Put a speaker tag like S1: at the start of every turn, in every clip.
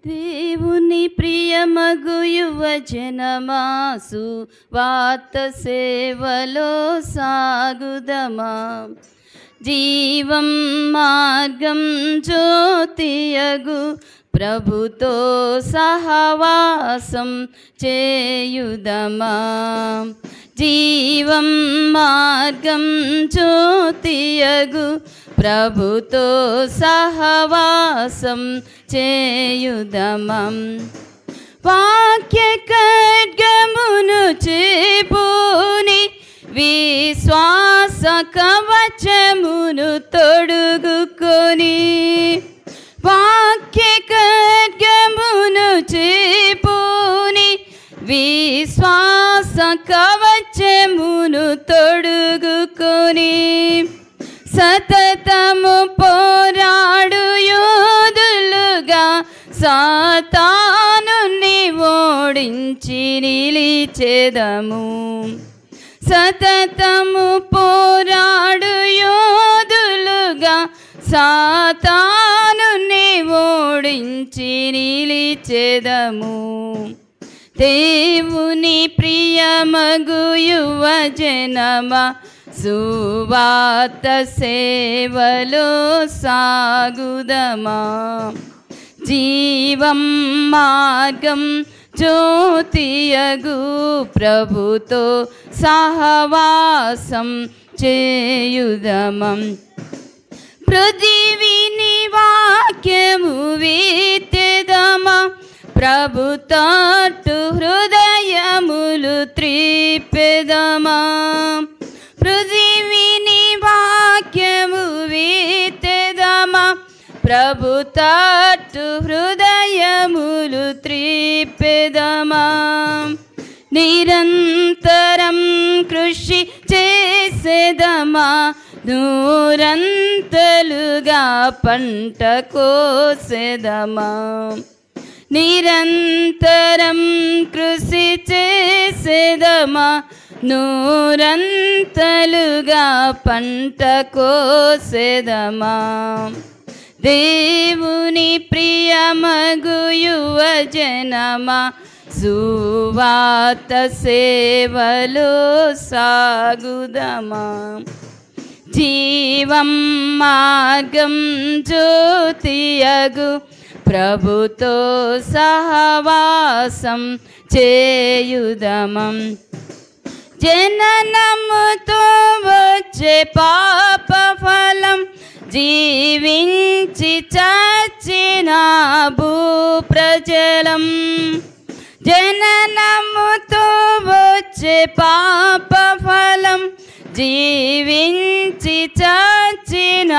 S1: దేవుని ప్రియమగు యువజనమా, సువార్త సేవలో సాగుదమా. జీవం మార్గం జ్యోతియగు ప్రభుతో సహవాసం చేయుదమా. జీవం మార్గం జ్యోతియగు ప్రభుతో సహవాసం చేయుదమం. వాక్య ఖడ్గమును చేపూని విశ్వాస కవచమును తొడుగుకొని, వాక్య ఖడ్గమును చేపూని విశ్వాస కవచమును తొడుగుకొని, సతతము పోరాడు యోధులుగా సాతానుని ఓడించి నిలిచెదము. సతతము పోరాడు యోధులుగా సాతానుని ఓడించి నిలిచెదము. దేవుని ప్రియమగు యువజనమా, సువార్త సేవలో సాగుదమా. జీవం మార్గం జ్యోతియగు ప్రభుతో సహవాసం చేయుదమం. పృథివిని వాక్యము విత్తెదమా, ప్రభు తట్టు హృదయములు త్రిప్పెదమా. పృథివిని వాక్యము విత్తెదమా, ప్రభు తట్టు హృదయములు త్రిప్పెదమా. నిరంతరం కృషి చేసేదమా, నూరంతలుగా పంట కోసెదమా. నిరంతరం కృషి చేసేదమా, నూరంతలుగా పంట కోసెదమా. దేవుని ప్రియమగు యువజనమా, సువార్త సేవలో సాగుదమా. జీవం మార్గం జ్యోతియగు ప్రభుతో సహవాసం చేయుదమం. జననముతో వచ్చే పాప ఫలం, జీవించి చచ్చిన భూప్రజలం. జననముతో వచ్చే పాప ఫలం, జీవించి చచ్చిన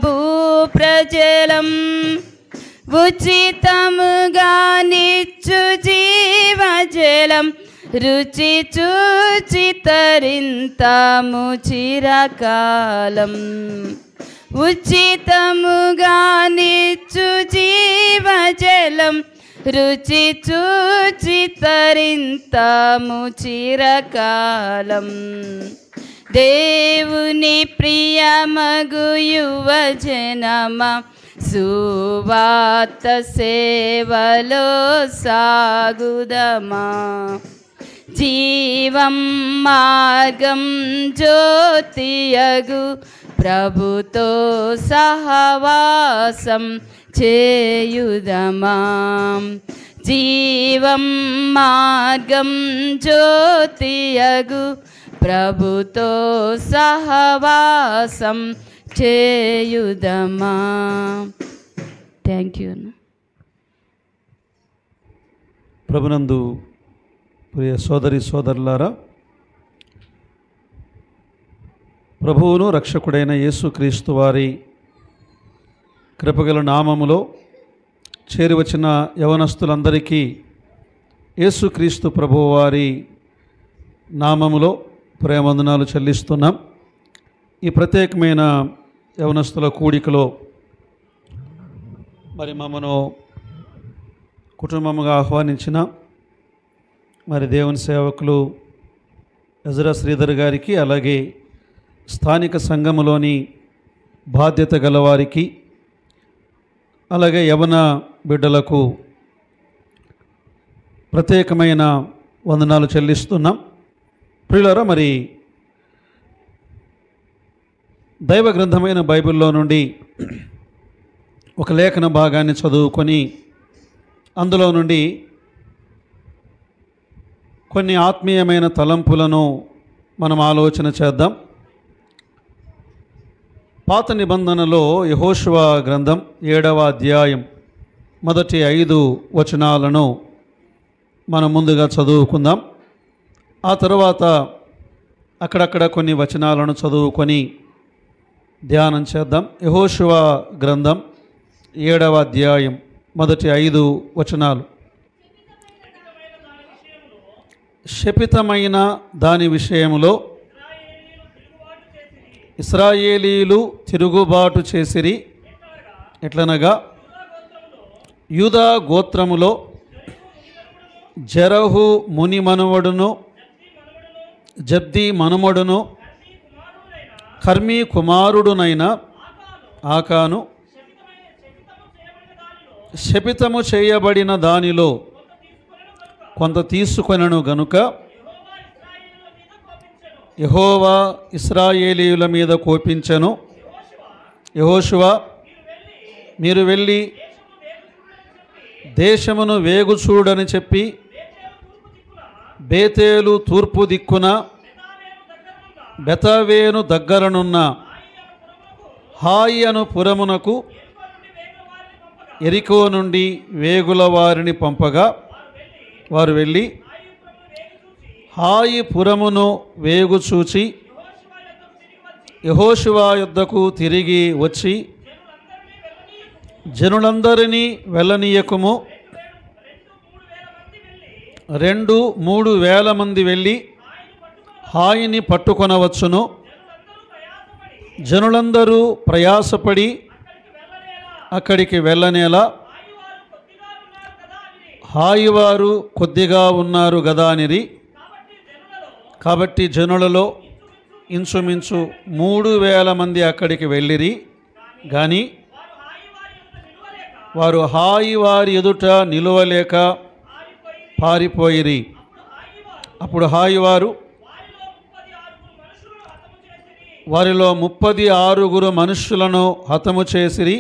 S1: భూప్రజలం. ఉచితముగా నిచ్చు జీవజలం, రుచి చూచి తరింతము చిరకాలం. ఉచితముగా నిచ్చు జీవజలం, రుచి చూచి తరింతము చిరకాలం. దేవుని ప్రియమగు యువజనమా, సువార్త సేవలో సాగుదమా. జీవం మార్గం జ్యోతియగు ప్రభుతో సహవాసం చేయుదమా. జీవం మార్గం జ్యోతియగు ప్రభుతో సహవాసం చేయుదమా. Thank you.
S2: ప్రభునందు ప్రియ సోదరి సోదరులారా, ప్రభువును రక్షకుడైన యేసుక్రీస్తు వారి కృపగల నామములో చేరివచ్చిన యవనస్తులందరికీ యేసుక్రీస్తు ప్రభువు వారి నామములో ప్రేమవందనాలు చెల్లిస్తున్నాం. ఈ ప్రత్యేకమైన యవనస్తుల కూడికలో మరి మమ్మను కుటుంబముగా ఆహ్వానించిన మరి దేవుని సేవకులు ఎజ్రా శ్రీధర్ గారికి, అలాగే స్థానిక సంఘములోని బాధ్యత గలవారికి, అలాగే యవన బిడ్డలకు ప్రత్యేకమైన వందనాలు చెల్లిస్తున్నాం. ప్రియులారా, మరి దైవ గ్రంథమైన బైబిల్లో నుండి ఒక లేఖన భాగాన్ని చదువుకొని అందులో నుండి కొన్ని ఆత్మీయమైన తలంపులను మనం ఆలోచన చేద్దాం. పాత నిబంధనలో యెహోషువ గ్రంథం 7వ అధ్యాయం మొదటి 5 వచనాలను మనం ముందుగా చదువుకుందాం. ఆ తరువాత అక్కడక్కడ కొన్ని వచనాలను చదువుకొని ధ్యానం చేద్దాం. యెహోషువ గ్రంథం 7వ అధ్యాయం మొదటి 5 వచనాలు. శపితమైన దాని విషయములో ఇశ్రాయేలీలు తిరుగుబాటు చేసిరి. ఎట్లనగా యూదా గోత్రములో జెరహు ముని మనవడును జబ్ది మనుమడును కర్మీ కుమారుడునైన ఆకాను శపితము చేయబడిన దానిలో కొంత తీసుకొనను గనుక యెహోవా ఇశ్రాయేలీయుల మీద కోపించెను. యెహోషువ, మీరు వెళ్ళి దేశమును వేగు చూడని చెప్పి బేతేలు తూర్పు దిక్కున బెతవేను దగ్గరనున్న హాయి అను పురమునకు ఎరికో నుండి వేగుల వారిని పంపగా వారు వెళ్ళి హాయి పురమును వేగు చూచి యెహోషువ యొద్దకు తిరిగి వచ్చి జనులందరినీ వెళ్ళనీయకుము, 2-3 వేల మంది వెళ్ళి హాయిని పట్టుకొనవచ్చును. జనులందరూ ప్రయాసపడి అక్కడికి వెళ్ళనేలా హాయివారు కొద్దిగా ఉన్నారు గదా అనిరి. కాబట్టి జనులలో ఇంచుమించు 3,000 మంది అక్కడికి వెళ్ళిరి. కానీ వారు హాయి వారి ఎదుట నిలువలేక పారిపోయిరి. అప్పుడు హాయి వారు వారిలో 36 మనుష్యులను హతము చేసిరి.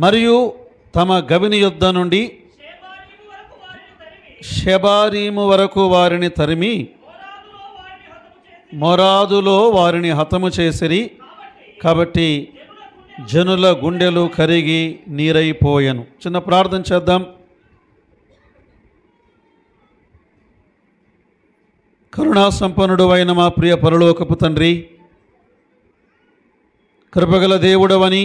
S2: మరియు తమ గవిని యుద్ధ నుండి షెబారీము వరకు వారిని తరిమి మొరాదులో వారిని హతము చేసిరి. కాబట్టి జనుల గుండెలు కరిగి నీరైపోయెను. చిన్న ప్రార్థన చేద్దాం. కరుణా సంపన్నుడు అయిన మా ప్రియ పరలోకపు తండ్రి, కృపగల దేవుడవని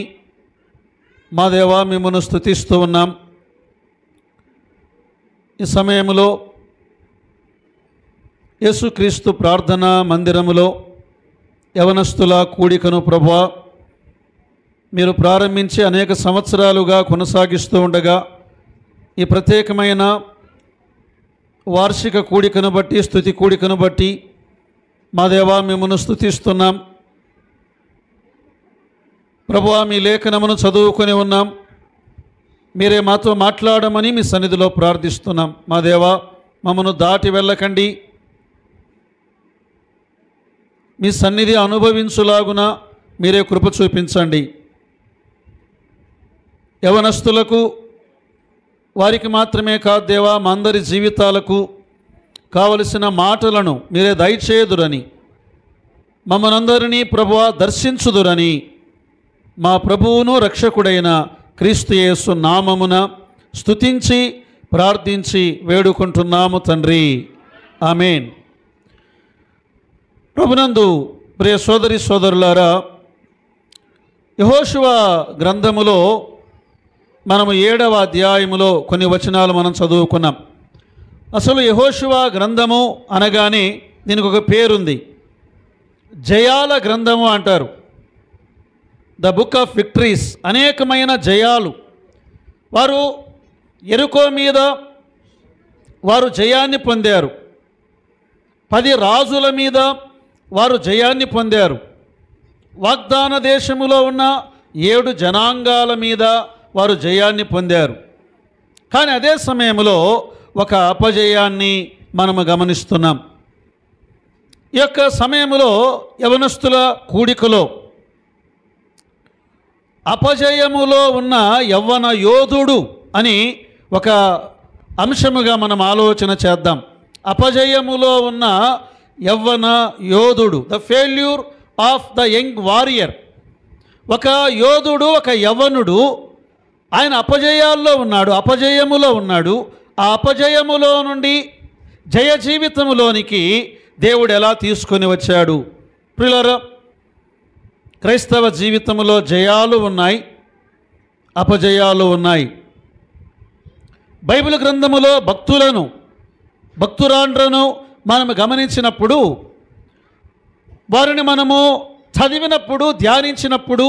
S2: మా దేవా మిమ్మల్ని స్తుతిస్తూ ఉన్నాం. ఈ సమయంలో యేసుక్రీస్తు ప్రార్థనా మందిరములో యవనస్తుల కూడికను ప్రభువా మీరు ప్రారంభించి అనేక సంవత్సరాలుగా కొనసాగిస్తూ ఉండగా ఈ ప్రత్యేకమైన వార్షిక కూడికను బట్టి స్తుతి కూడికను బట్టి మా దేవా మిమ్మల్ని స్తుతిస్తున్నాం. ప్రభువా, మీ లేఖనమును చదువుకొని ఉన్నాం. మీరే మాతో మాట్లాడమని మీ సన్నిధిలో ప్రార్థిస్తున్నాం. మా దేవా, మమ్మను దాటి వెళ్ళకండి. మీ సన్నిధి అనుభవించులాగున మీరే కృప చూపించండి. యవనస్తులకు వారికి మాత్రమే కాదు దేవా, మా అందరి జీవితాలకు కావలసిన మాటలను మీరే దయచేయుదురని, మమ్మనందరినీ ప్రభువా దర్శించుదురని మా ప్రభువును రక్షకుడైన క్రీస్తు యేసు నామమున స్తుతించి ప్రార్థించి వేడుకుంటున్నాము తండ్రి. ఆమేన్. ప్రభునందు ప్రియ సోదరి సోదరులారా, యెహోషువ గ్రంథములో మనము 7వ అధ్యాయములో కొన్ని వచనాలు మనం చదువుకున్నాం. అసలు యెహోషువ గ్రంథము అనగానే దీనికి ఒక పేరుంది, జయాల గ్రంథము అంటారు. The book of victories. అనేకమైన జయాలు. వారు యెరికో మీద వారు జయాన్ని పొందారు. 10 రాజుల మీద వారు జయాన్ని పొందారు. వాగ్దాన దేశములో ఉన్న 7 జనాంగాల మీద వారు జయాన్ని పొందారు. కానీ అదే సమయంలో ఒక అపజయాన్ని మనము గమనిస్తున్నాం. ఈ యొక్క సమయంలో యవనస్తుల కూడికలో అపజయములో ఉన్న యవ్వన యోధుడు అని ఒక అంశముగా మనం ఆలోచన చేద్దాం. అపజయములో ఉన్న యవ్వన యోధుడు, the failure of the young warrior. ఒక యోధుడు, ఒక యవ్వనుడు, ఆయన అపజయాల్లో ఉన్నాడు, అపజయములో ఉన్నాడు. ఆ అపజయములో నుండి జయ జీవితములోనికి దేవుడు ఎలా తీసుకొని వచ్చాడు? ప్రియులారా, క్రైస్తవ జీవితంలో జయాలు ఉన్నాయి, అపజయాలు ఉన్నాయి. బైబిల్ గ్రంథములో భక్తురాండ్రను మనం గమనించినప్పుడు, వారిని మనము చదివినప్పుడు, ధ్యానించినప్పుడు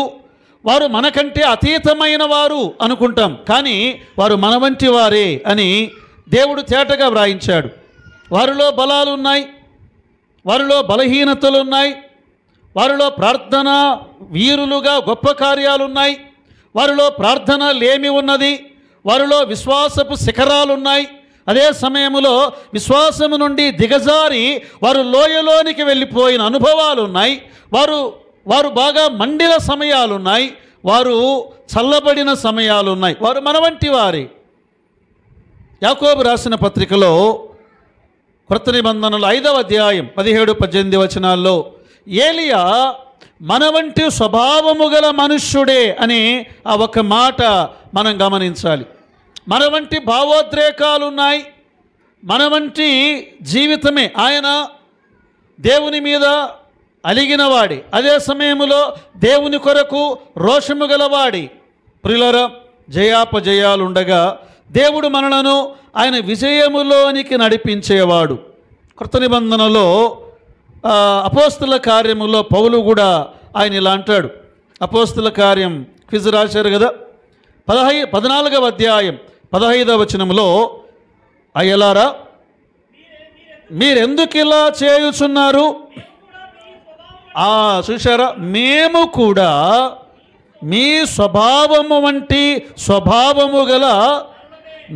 S2: వారు మనకంటే అతీతమైన వారు అనుకుంటాం, కానీ వారు మన వంటి వారే అని దేవుడు తేటగా వ్రాయించాడు. వారిలో బలాలు ఉన్నాయి, వారిలో బలహీనతలు ఉన్నాయి, వారిలో ప్రార్థన వీరులుగా గొప్ప కార్యాలున్నాయి, వారిలో ప్రార్థన లేమి ఉన్నది, వారిలో విశ్వాసపు శిఖరాలున్నాయి. అదే సమయంలో విశ్వాసము నుండి దిగజారి వారు లోయలోనికి వెళ్ళిపోయిన అనుభవాలు ఉన్నాయి. వారు బాగా మండిన సమయాలున్నాయి, వారు చల్లబడిన సమయాలున్నాయి. వారు మన వంటి వారే. యాకోబు రాసిన పత్రికలో క్రొత్త నిబంధనలు 5వ అధ్యాయం 17-18 వచనాల్లో ఏలియా మన వంటి స్వభావము గల మనుష్యుడే అని ఆ ఒక్క మాట మనం గమనించాలి. మన వంటి భావోద్రేకాలున్నాయి, మన వంటి జీవితమే. ఆయన దేవుని మీద అలిగినవాడి, అదే సమయంలో దేవుని కొరకు రోషము గలవాడి. ప్రియులారా, జయాపజయాలుండగా దేవుడు మనలను ఆయన విజయములోనికి నడిపించేవాడు. కృత నిబంధనలో అపోస్తుల కార్యములో పౌలు కూడా ఆయన ఇలా అంటాడు. అపోస్తుల కార్యం క్విజ్ రాశారు కదా, 14వ అధ్యాయం 15వ వచనంలో, అయ్యలారా మీరెందుకు ఇలా చేయుచున్నారు? చూశారా, మేము కూడా మీ స్వభావము వంటి స్వభావము గల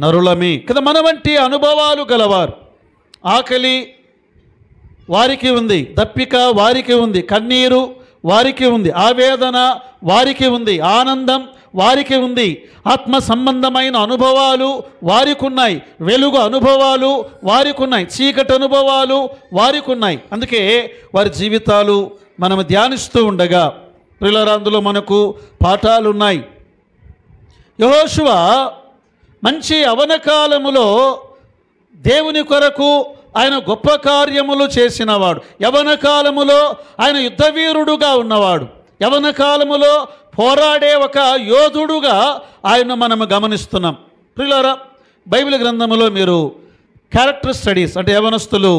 S2: నరులమే కదా. మన వంటి అనుభవాలు గలవారు. ఆకలి వారికి ఉంది, దప్పిక వారికి ఉంది, కన్నీరు వారికి ఉంది, ఆవేదన వారికి ఉంది, ఆనందం వారికి ఉంది, ఆత్మ సంబంధమైన అనుభవాలు వారికి ఉన్నాయి, వెలుగు అనుభవాలు వారికి ఉన్నాయి, చీకటి అనుభవాలు వారికి ఉన్నాయి. అందుకే వారి జీవితాలు మనం ధ్యానిస్తూ ఉండగా ప్రియులారా, అందులో మనకు పాఠాలు ఉన్నాయి. యెహోషువ మంచి యవ్వన కాలములో దేవుని కొరకు ఆయన గొప్ప కార్యములు చేసినవాడు. యవ్వన కాలములో ఆయన యుద్ధవీరుడుగా ఉన్నవాడు. యవ్వన కాలములో పోరాడే ఒక యోధుడుగా ఆయన మనము గమనిస్తున్నాం. ప్రియులారా, బైబిల్ గ్రంథములో మీరు క్యారెక్టర్ స్టడీస్ అంటే యవ్వనస్తులు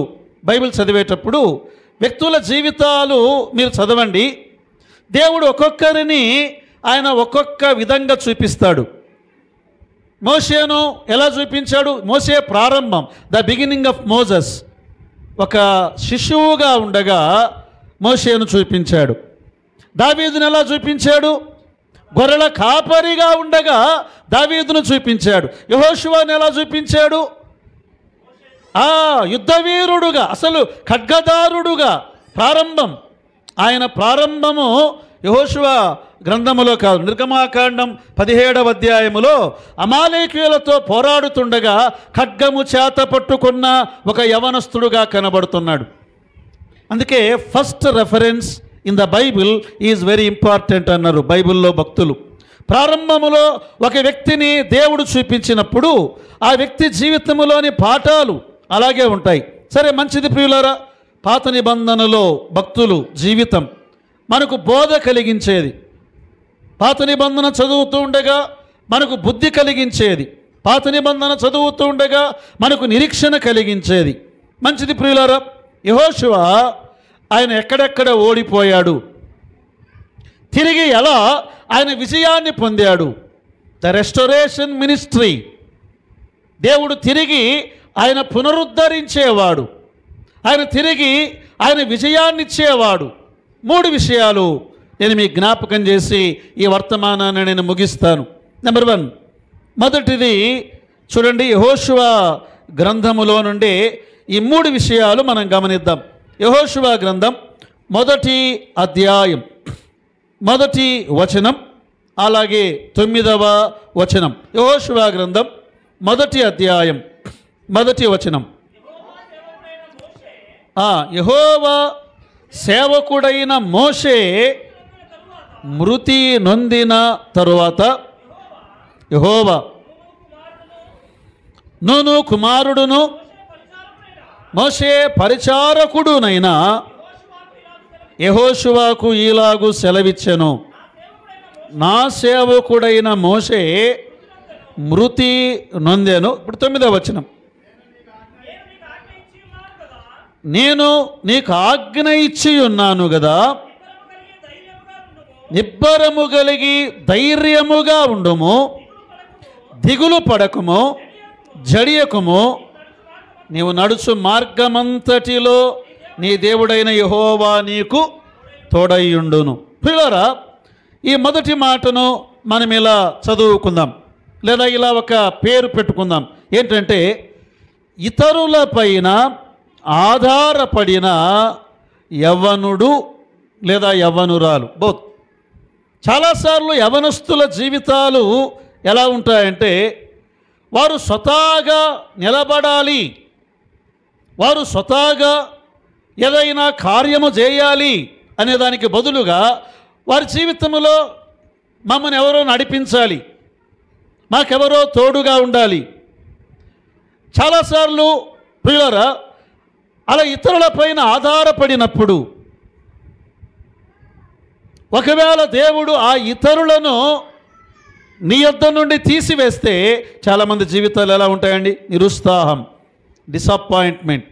S2: బైబిల్ చదివేటప్పుడు వ్యక్తుల జీవితాలు మీరు చదవండి. దేవుడు ఒక్కొక్కరిని ఆయన ఒక్కొక్క విధంగా చూపిస్తాడు. మోషేను ఎలా చూపించాడు? మోషే ప్రారంభం, ద బిగినింగ్ ఆఫ్ మోజెస్, ఒక శిశువుగా ఉండగా మోషేను చూపించాడు. దావీదును ఎలా చూపించాడు? గొర్రెల కాపరిగా ఉండగా దావీదును చూపించాడు. యెహోషువను ఎలా చూపించాడు? యుద్ధవీరుడుగా, అసలు ఖడ్గదారుడుగా ప్రారంభం. ఆయన ప్రారంభము యెహోషువ గ్రంథములో కాదు, నిర్గమాకాండం 17వ అధ్యాయములో అమాలేకీయులతో పోరాడుతుండగా ఖడ్గము చేత పట్టుకున్న ఒక యవనస్తుడుగా కనబడుతున్నాడు. అందుకే first reference in the Bible is very important అన్నారు బైబిల్లో భక్తులు. ప్రారంభములో ఒక వ్యక్తిని దేవుడు చూపించినప్పుడు ఆ వ్యక్తి జీవితంలోని పాఠాలు అలాగే ఉంటాయి. సరే, మంచిది ప్రియులారా. పాత నిబంధనలో భక్తులు జీవితం మనకు బోధ కలిగించేది. పాత నిబంధన చదువుతూ ఉండగా మనకు బుద్ధి కలిగించేది. పాత నిబంధన చదువుతూ ఉండగా మనకు నిరీక్షణ కలిగించేది. మంచిది ప్రియులారా. యెహోషువ ఆయన ఎక్కడెక్కడ ఓడిపోయాడు, తిరిగి ఎలా ఆయన విజయాన్ని పొందాడు. ద రెస్టోరేషన్ మినిస్ట్రీ, దేవుడు తిరిగి ఆయన పునరుద్ధరించేవాడు, ఆయన తిరిగి ఆయన విజయాన్ని ఇచ్చేవాడు. 3 విషయాలు నేను మీకు జ్ఞాపకం చేసి ఈ వర్తమానాన్ని నేను ముగిస్తాను. నెంబర్ 1, మొదటిది చూడండి, యెహోషువ గ్రంథములో నుండి ఈ 3 విషయాలు మనం గమనిద్దాం. యెహోషువ గ్రంథం 1వ అధ్యాయం 1వ వచనం, అలాగే 9వ వచనం. యెహోషువ గ్రంథం 1వ అధ్యాయం 1వ వచనం. యెహోవా సేవకుడైన మోషే మృతి నొందిన తరువాత యెహోవా నూను కుమారుడును మోషే పరిచారకుడునైన యెహోషువకు ఈలాగు సెలవిచ్చెను, నా సేవకుడైన మోషే మృతి నొందెను. ఇప్పుడు 9వ వచనం. నేను నీకు ఆజ్ఞ ఇచ్చి ఉన్నాను కదా, నిబ్బరము కలిగి ధైర్యముగా ఉండుము, దిగులు పడకము, జడియకము, నీవు నడుచు మార్గమంతటిలో నీ దేవుడైన యెహోవా నీకు తోడయ్యుండును. పిల్లరా, ఈ మొదటి మాటను మనం ఇలా చదువుకుందాం, లేదా ఇలా ఒక పేరు పెట్టుకుందాం. ఏంటంటే, ఇతరులపైన ఆధారపడిన యవ్వనుడు లేదా యవ్వనురాలు. బోత్. చాలాసార్లు యవ్వనస్తుల జీవితాలు ఎలా ఉంటాయంటే, వారు స్వతహాగా నిలబడాలి, వారు స్వతహాగా ఏదైనా కార్యము చేయాలి అనేదానికి బదులుగా వారి జీవితంలో మమ్మల్ని ఎవరో నడిపించాలి, మాకెవరో తోడుగా ఉండాలి. చాలాసార్లు ప్రియులారా, అలా ఇతరులపైన ఆధారపడినప్పుడు ఒకవేళ దేవుడు ఆ ఇతరులను నీ యొద్ద నుండి తీసివేస్తే చాలామంది జీవితాలు ఎలా ఉంటాయండి? నిరుత్సాహం, డిసప్పాయింట్మెంట్.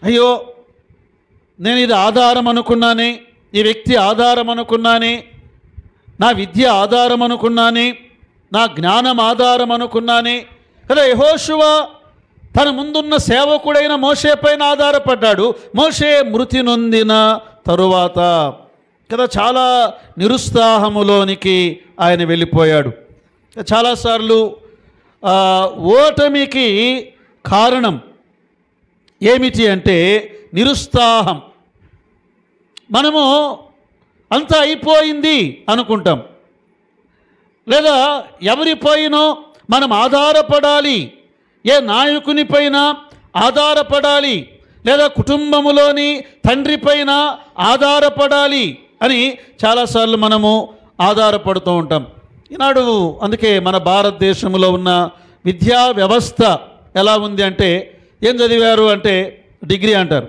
S2: అయ్యో, నేను ఇది ఆధారం అనుకున్నానే, ఈ వ్యక్తి ఆధారం అనుకున్నానే, నా విద్య ఆధారం అనుకున్నానే, నా జ్ఞానం ఆధారం అనుకున్నానే కదా. యెహోషువ తన ముందున్న సేవకుడైన మోషే పైన ఆధారపడ్డాడు. మోషే మృతి నొందిన తరువాత కదా చాలా నిరుత్సాహములోనికి ఆయన వెళ్ళిపోయాడు. చాలాసార్లు ఓటమికి కారణం ఏమిటి అంటే నిరుత్సాహం. మనము అంతా అయిపోయింది అనుకుంటాం, లేదా ఎవరిపైనో మనం ఆధారపడాలి, ఏ నాయకునిపైన ఆధారపడాలి, లేదా కుటుంబములోని తండ్రి పైన ఆధారపడాలి అని చాలాసార్లు మనము ఆధారపడుతూ ఉంటాం. ఈనాడు అందుకే మన భారతదేశంలో ఉన్న విద్యా వ్యవస్థ ఎలా ఉంది అంటే, ఏం చదివారు అంటే డిగ్రీ అంటారు,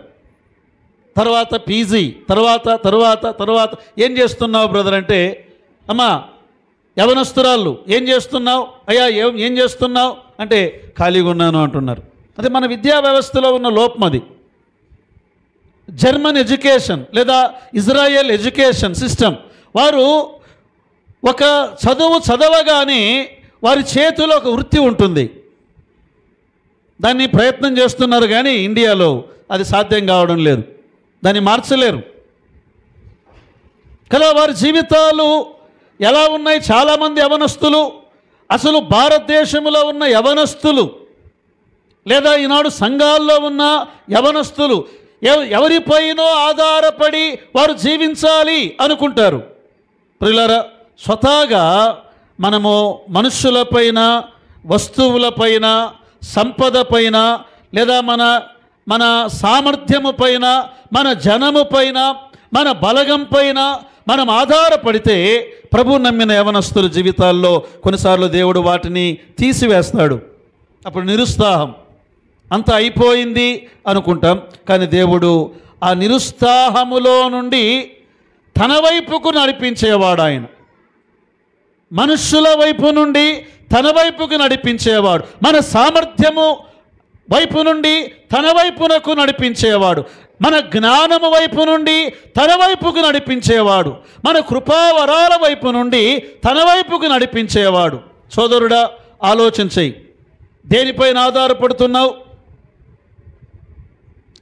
S2: తర్వాత పీజీ, తర్వాత ఏం చేస్తున్నావు బ్రదర్ అంటే, అమ్మా యవనస్తురాళ్ళు ఏం చేస్తున్నావు, అయ్యా ఏం చేస్తున్నావు అంటే ఖాళీగా ఉన్నాను అంటున్నారు. అదే మన విద్యా వ్యవస్థలో ఉన్న లోపం అది. జర్మన్ ఎడ్యుకేషన్ లేదా ఇజ్రాయెల్ ఎడ్యుకేషన్ సిస్టమ్, వారు ఒక చదువు చదవగానే వారి చేతిలో ఒక వృత్తి ఉంటుంది, దాన్ని ప్రయత్నం చేస్తున్నారు, కానీ ఇండియాలో అది సాధ్యం కావడం లేదు, దాన్ని మార్చలేరు కదా. వారి జీవితాలు ఎలా ఉన్నాయి? చాలామంది యవనస్తులు, అసలు భారతదేశంలో ఉన్న యవనస్తులు లేదా ఈనాడు సంఘాల్లో ఉన్న యవనస్తులు ఎవరిపైనో ఆధారపడి వారు జీవించాలి అనుకుంటారు. ప్రియులారా, స్వతహాగా మనము మనుష్యులపైన, వస్తువులపైన, సంపద పైన, లేదా మన సామర్థ్యము పైన, మన జనము పైన, మన బలగం పైన మనం ఆధారపడితే ప్రభు నమ్మిన యవనస్తుల జీవితాల్లో కొన్నిసార్లు దేవుడు వాటిని తీసివేస్తాడు. అప్పుడు నిరుత్సాహం, అంతా అయిపోయింది అనుకుంటాం, కానీ దేవుడు ఆ నిరుత్సాహములో నుండి తన వైపుకు నడిపించేవాడు. ఆయన మనుష్యుల వైపు నుండి తన వైపుకు నడిపించేవాడు, మన సామర్థ్యము వైపు నుండి తన వైపునకు నడిపించేవాడు, మన జ్ఞానము వైపు నుండి తన వైపుకు నడిపించేవాడు, మన కృపావరాల వైపు నుండి తన వైపుకు నడిపించేవాడు. సోదరుడా, ఆలోచించేయి, దేనిపైన ఆధారపడుతున్నావు?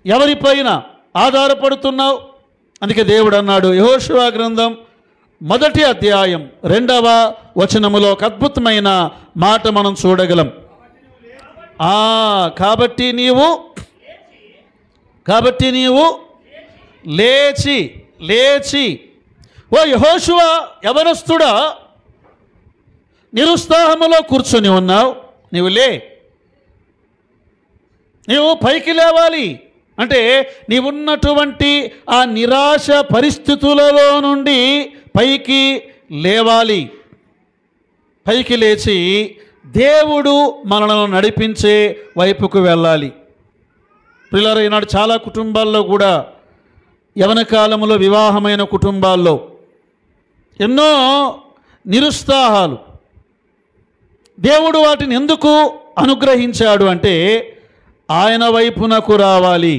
S2: ఎవరిపైన ఆధారపడుతున్నావు? అందుకే దేవుడు అన్నాడు, యెహోషువ గ్రంథం 1వ అధ్యాయం 2వ వచనములో ఒక అద్భుతమైన మాట మనం చూడగలం. కాబట్టి నీవు లేచి ఓ యెహోషువ యవనస్తుడా, నిరుత్సాహములో కూర్చొని ఉన్నావు, నీవు పైకి లేవాలి. అంటే నీవున్నటువంటి ఆ నిరాశ పరిస్థితులలో నుండి పైకి లేవాలి. పైకి లేచి దేవుడు మనలను నడిపించే వైపుకు వెళ్ళాలి. పిల్లలు, ఈనాడు చాలా కుటుంబాల్లో కూడా యవన కాలంలో వివాహమైన కుటుంబాల్లో ఎన్నో నిరుత్సాహాలు. దేవుడు వాటిని ఎందుకు అనుగ్రహించాడు అంటే ఆయన వైపునకు రావాలి.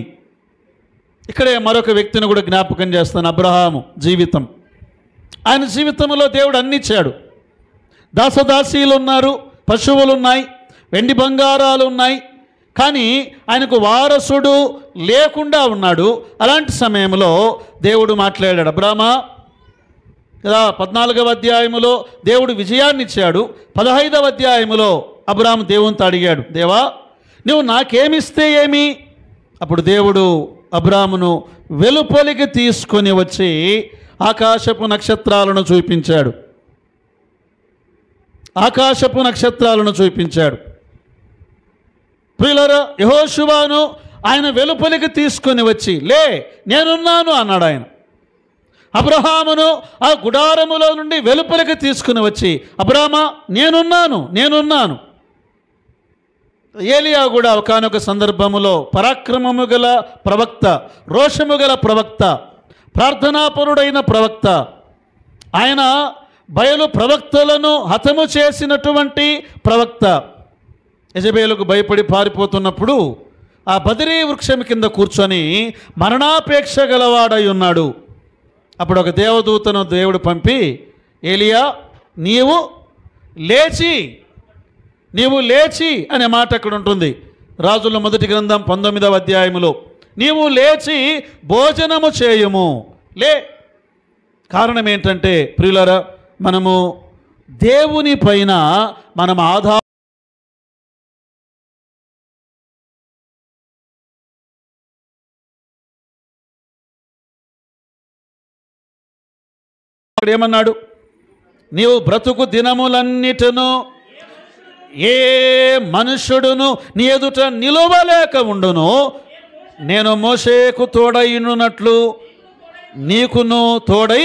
S2: ఇక్కడే మరొక వ్యక్తిని కూడా జ్ఞాపకం చేస్తాను. అబ్రహాము జీవితం, ఆయన జీవితంలో దేవుడు అన్ని ఇచ్చాడు. దాసదాసీలు ఉన్నారు, పశువులు ఉన్నాయి, వెండి బంగారాలు ఉన్నాయి, కానీ ఆయనకు వారసుడు లేకుండా ఉన్నాడు. అలాంటి సమయంలో దేవుడు మాట్లాడాడు. అబ్రామా కదా, 14వ అధ్యాయములో దేవుడు విజయాన్ని ఇచ్చాడు. 15వ అధ్యాయములో అబ్రాము దేవునితో అడిగాడు, దేవా నువ్వు నాకేమిస్తే ఏమి? అప్పుడు దేవుడు అబ్రామును వెలుపలికి తీసుకొని వచ్చి ఆకాశపు నక్షత్రాలను చూపించాడు. ప్రియులారా, యెహోషువను ఆయన వెలుపలికి తీసుకొని వచ్చి నేనున్నాను అన్నాడు. ఆయన అబ్రహామును ఆ గుడారములో నుండి వెలుపలికి తీసుకుని వచ్చి, అబ్రామా నేనున్నాను. ఏలియా కూడా ఒకానొక సందర్భములో పరాక్రమము గల ప్రవక్త, రోషము గల ప్రవక్త, ప్రార్థనాపరుడైన ప్రవక్త, ఆయన బయలు ప్రవక్తలను హతము చేసినటువంటి ప్రవక్త, యెజబేలుకు భయపడి పారిపోతున్నప్పుడు ఆ బదిరీ వృక్షం కింద కూర్చొని మరణాపేక్ష గలవాడై ఉన్నాడు. అప్పుడు ఒక దేవదూతను దేవుడు పంపి, ఏలియా నీవు లేచి అనే మాట అక్కడ ఉంటుంది. రాజుల మొదటి గ్రంథం 19వ అధ్యాయములో నీవు లేచి భోజనము చేయుము. కారణం ఏంటంటే ప్రియులారా, మనము దేవుని పైన మనం ఏమన్నాడు? నీవు బ్రతుకు దినములన్నిటను ఏ మనుష్యుడును నీ ఎదుట నిలువలేక ఉండును, నేను మోషేకు తోడైనట్లు నీకును తోడై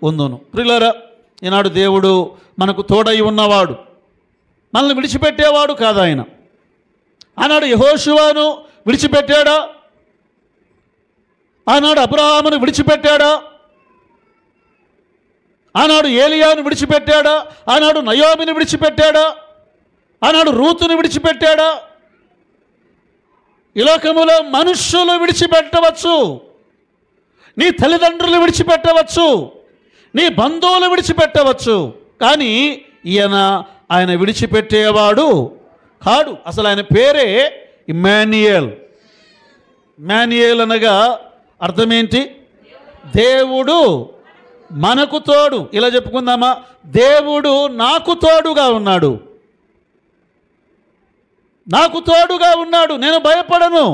S2: ఉందును. ప్రియులారా, ఈనాడు దేవుడు మనకు తోడై ఉన్నవాడు, మనల్ని విడిచిపెట్టేవాడు కాదు. ఆయన ఆనాడు యెహోషువను విడిచిపెట్టాడా? ఆనాడు అబ్రహామును విడిచిపెట్టాడా? ఆనాడు ఏలియాను విడిచిపెట్టాడా? ఆనాడు నయోమిని విడిచిపెట్టాడా? ఆనాడు రూతుని విడిచిపెట్టాడా? ఈ లోకములో మనుష్యులు విడిచిపెట్టవచ్చు, నీ తల్లిదండ్రులు విడిచిపెట్టవచ్చు, నీ బంధువులు విడిచిపెట్టవచ్చు, కానీ ఆయన విడిచిపెట్టేవాడు కాడు. అసలు ఆయన పేరే ఇమ్మాన్యుయేల్. ఇమ్మాన్యుయేల్ అనగా అర్థమేంటి? దేవుడు మనకు తోడు. ఇలా చెప్పుకుందామా? దేవుడు నాకు తోడుగా ఉన్నాడు, నేను భయపడను.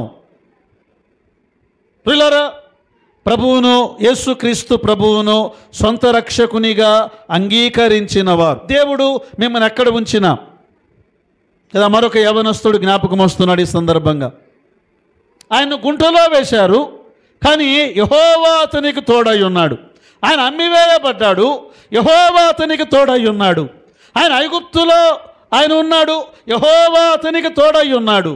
S2: ప్రియులారా, ప్రభువును, యేసుక్రీస్తు ప్రభువును సొంత రక్షకునిగా అంగీకరించిన వారు, దేవుడు మిమ్మల్ని ఎక్కడ ఉంచినా కదా. మరొక యవనస్తుడు జ్ఞాపకం వస్తున్నాడు ఈ సందర్భంగా. ఆయన గుంటలో వేశారు, కానీ యెహోవా అతనికి తోడై ఉన్నాడు. ఆయన అమ్మివేయబడ్డాడు, యెహోవా అతనికి తోడై ఉన్నాడు. ఆయన ఐగుప్తులో ఆయన ఉన్నాడు, యెహోవా అతనికి తోడై ఉన్నాడు.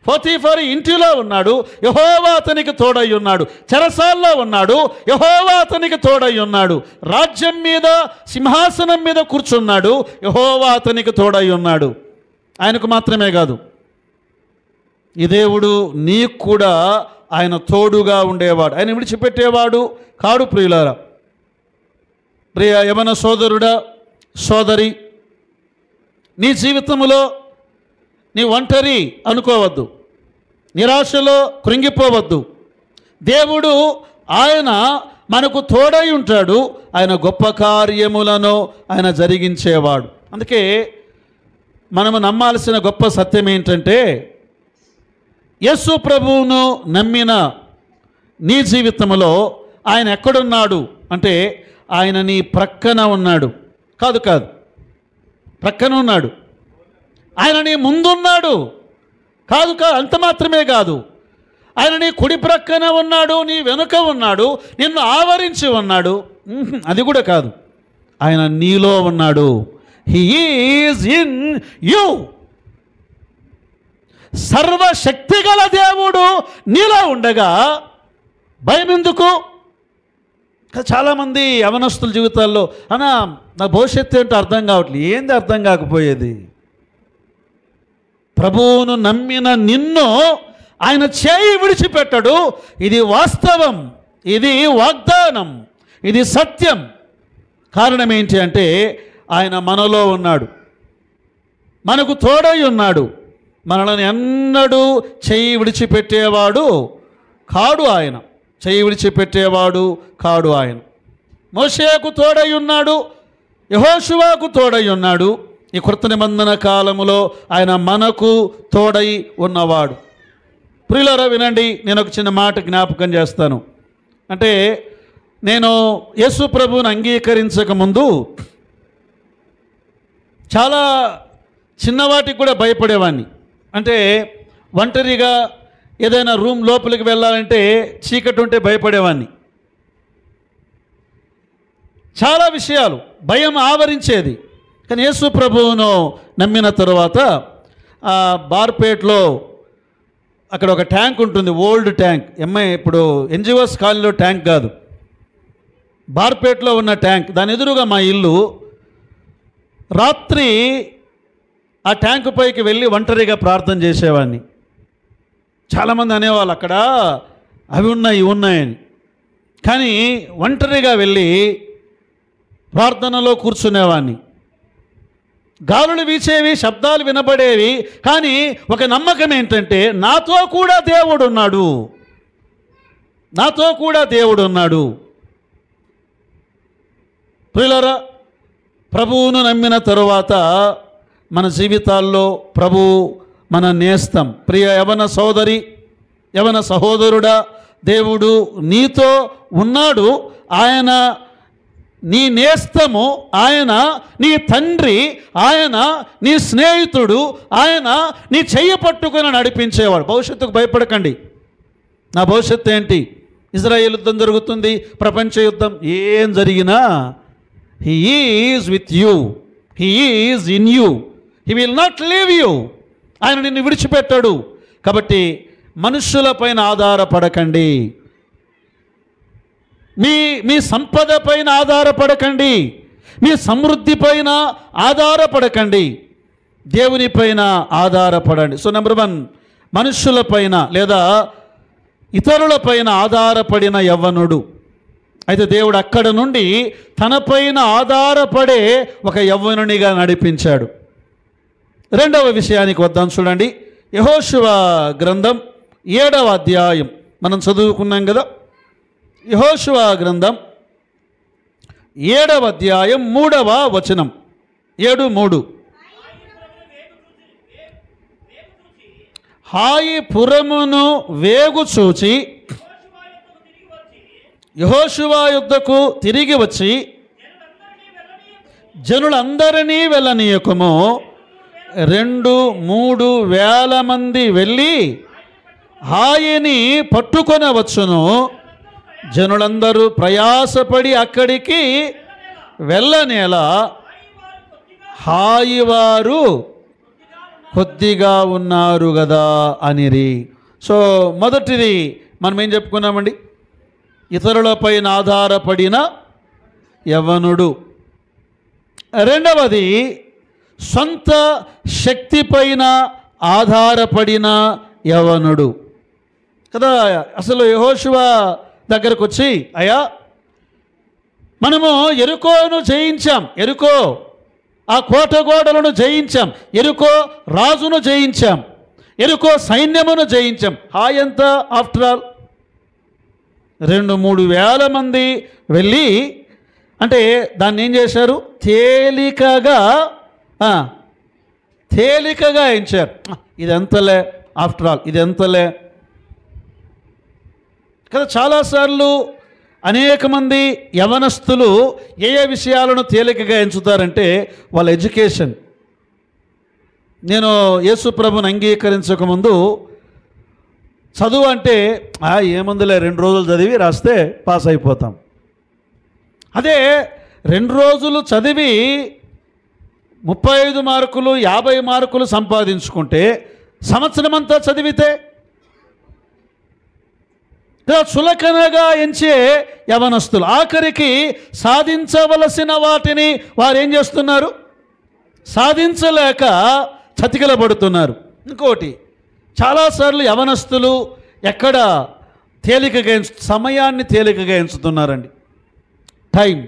S2: పోతీఫరు ఇంటిలో ఉన్నాడు, యెహోవా అతనికి తోడై ఉన్నాడు. చెరసాల్లో ఉన్నాడు, యెహోవా అతనికి తోడై ఉన్నాడు. రాజ్యం మీద, సింహాసనం మీద కూర్చున్నాడు, యెహోవా అతనికి తోడై ఉన్నాడు. ఆయనకు మాత్రమే కాదు, ఈ దేవుడు నీకు కూడా ఆయన తోడుగా ఉండేవాడు, ఆయన విడిచిపెట్టేవాడు కాడు. ప్రియులారా, ప్రియ యవన సోదరుడా, సోదరి, నీ జీవితంలో నీ ఒంటరి అనుకోవద్దు, నిరాశలో కృంగిపోవద్దు. దేవుడు ఆయన మనకు తోడై ఉంటాడు, ఆయన గొప్ప కార్యములను ఆయన జరిగించేవాడు. అందుకే మనము నమ్మాల్సిన గొప్ప సత్యం ఏంటంటే, యేసు ప్రభువును నమ్మిన నీ జీవితంలో ఆయన ఎక్కడున్నాడు అంటే, ఆయన నీ ప్రక్కన ఉన్నాడు. కాదు కాదు, ప్రక్కన ఉన్నాడు. ఆయన నీ ముందున్నాడు. కాదు కాదు, అంత మాత్రమే కాదు, ఆయన నీ కుడి ప్రక్కన ఉన్నాడు, నీ వెనుక ఉన్నాడు, నిన్ను ఆవరించి ఉన్నాడు. అది కూడా కాదు, ఆయన నీలో ఉన్నాడు. He is in you. సర్వశక్తిగల దేవుడు నీలో ఉండగా భయం ఎందుకు? చాలామంది యవనస్తుల జీవితాల్లో అన్నా నా భవిష్యత్తు ఏంటో అర్థం కావట్లేదు. ఏంది అర్థం కాకపోయేది? ప్రభువును నమ్మిన నిన్ను ఆయన చేయి విడిచిపెట్టడు. ఇది వాస్తవం, ఇది వాగ్దానం, ఇది సత్యం. కారణం ఏంటి అంటే, ఆయన మనలో ఉన్నాడు, మనకు తోడై ఉన్నాడు. మనల్ని ఎన్నడూ చేయి విడిచిపెట్టేవాడు కాడు ఆయన. చేయి విడిచిపెట్టేవాడు కాడు ఆయన. మోషేకు తోడై ఉన్నాడు, యెహోషువకు తోడై ఉన్నాడు. ఈ కృత నిబంధన కాలములో ఆయన మనకు తోడై ఉన్నవాడు. ప్రియులారా వినండి, నేను ఒక చిన్న మాట జ్ఞాపకం చేస్తాను. అంటే నేను యేసు ప్రభువుని అంగీకరించక ముందు చాలా చిన్నవాటికి కూడా భయపడేవాడిని. అంటే ఒంటరిగా ఏదైనా రూమ్ లోపలికి వెళ్ళాలంటే చీకటి ఉంటే భయపడేవాడిని. చాలా విషయాలు భయం ఆవరించేది. కానీ యేసు ప్రభువును నమ్మిన తరువాత బార్పేట్లో అక్కడ ఒక ట్యాంక్ ఉంటుంది, ఓల్డ్ ట్యాంక్. ఇప్పుడు ఎన్జిఓస్ కాలనీలో ట్యాంక్ కాదు, బార్పేట్లో ఉన్న ట్యాంక్. దాని ఎదురుగా మా ఇల్లు. రాత్రి ఆ ట్యాంకు పైకి వెళ్ళి ఒంటరిగా ప్రార్థన చేసేవాడిని. చాలామంది అనేవాళ్ళు అక్కడ అవి ఉన్నాయి ఇవి ఉన్నాయని. కానీ ఒంటరిగా వెళ్ళి ప్రార్థనలో కూర్చునేవాడిని. గాలులు వీచేవి, శబ్దాలు వినబడేవి, కానీ ఒక నమ్మకం ఏంటంటే నాతో కూడా దేవుడు ఉన్నాడు, నాతో కూడా దేవుడు ఉన్నాడు. ప్రియులారా, ప్రభువును నమ్మిన తరువాత మన జీవితాల్లో ప్రభువు మన నేస్తం. ప్రియ యవన సోదరి, యవన సహోదరుడా, దేవుడు నీతో ఉన్నాడు. ఆయన నీ నేస్తము, ఆయన నీ తండ్రి, ఆయన నీ స్నేహితుడు, ఆయన నీ చెయ్యి పట్టుకుని నడిపించేవాడు. భవిష్యత్తుకు భయపడకండి. నా భవిష్యత్తు ఏంటి? ఇజ్రాయేల్ యుద్ధం జరుగుతుంది, ప్రపంచ యుద్ధం, ఏం జరిగినా he is with you, he is in you, he will not leave you. ఆయన నిన్ను విడిచిపెట్టాడు. కాబట్టి మనుషులపైన ఆధారపడకండి, మీ సంపద పైన ఆధారపడకండి, మీ సమృద్ధి పైన ఆధారపడకండి, దేవుని పైన ఆధారపడండి. సో నెంబర్ 1, మనుషులపైన లేదా ఇతరులపైన ఆధారపడిన యవ్వనుడు. అయితే దేవుడు అక్కడ నుండి తనపైన ఆధారపడే ఒక యవ్వనునిగా నడిపించాడు. రెండవ విషయానికి వద్దాం. చూడండి, యెహోషువ గ్రంథం 7వ అధ్యాయం మనం చదువుకున్నాం కదా. యెహోషువ గ్రంథం 7వ అధ్యాయం 3వ వచనం, 7:3. హాయి పురమును వేగు చూచి యెహోషువ యుద్ధకు తిరిగి వచ్చి జనులందరినీ వెళ్ళనీయకము, 2-3 వేల మంది వెళ్ళి హాయిని పట్టుకొనవచ్చును. జనులందరూ ప్రయాసపడి అక్కడికి వెళ్ళనేలా, హాయివారు కొద్దిగా ఉన్నారు కదా అనిరి. సో మొదటిది మనం ఏం చెప్పుకున్నామండి? ఇతరులపైన ఆధారపడిన యవ్వనుడు. రెండవది సొంత శక్తిపైన ఆధారపడిన యవ్వనుడు కదా. అసలు యెహోషువ దగ్గరకు వచ్చి, అయ్యా మనము యెరికోను జయించాం, యెరికో ఆ కోట గోడలను జయించాం, యెరికో రాజును జయించాం, యెరికో సైన్యమును జయించాం. హాయ్ ఎంత ఆఫ్టర్ ఆల్ 2-3 వేల మంది వెళ్ళి, అంటే దాన్ని ఏం చేశారు? తేలికగా తేలికగా ఎంచారు. ఇది ఎంతలే, ఆఫ్టర్ ఆల్ ఇది ఎంతలే కదా. చాలాసార్లు అనేక మంది యవనస్తులు ఏ విషయాలను తేలికగా ఎంచుతారంటే వాళ్ళ ఎడ్యుకేషన్. నేను యేసు ప్రభుని అంగీకరించకముందు చదువు అంటే ఏముందిలే 2 రోజులు చదివి రాస్తే పాస్ అయిపోతాం. అదే 2 రోజులు చదివి 35 మార్కులు 50 మార్కులు సంపాదించుకుంటే సంవత్సరం అంతా చదివితే చులకనగా ఎంచే యవనస్తులు ఆఖరికి సాధించవలసిన వాటిని వారు ఏం చేస్తున్నారు? సాధించలేక చతికిలబడుతున్నారు. ఇంకోటి, చాలాసార్లు యవనస్తులు ఎక్కడ తేలికగా సమయాన్ని తేలికగా ఎంచుతున్నారండి. టైం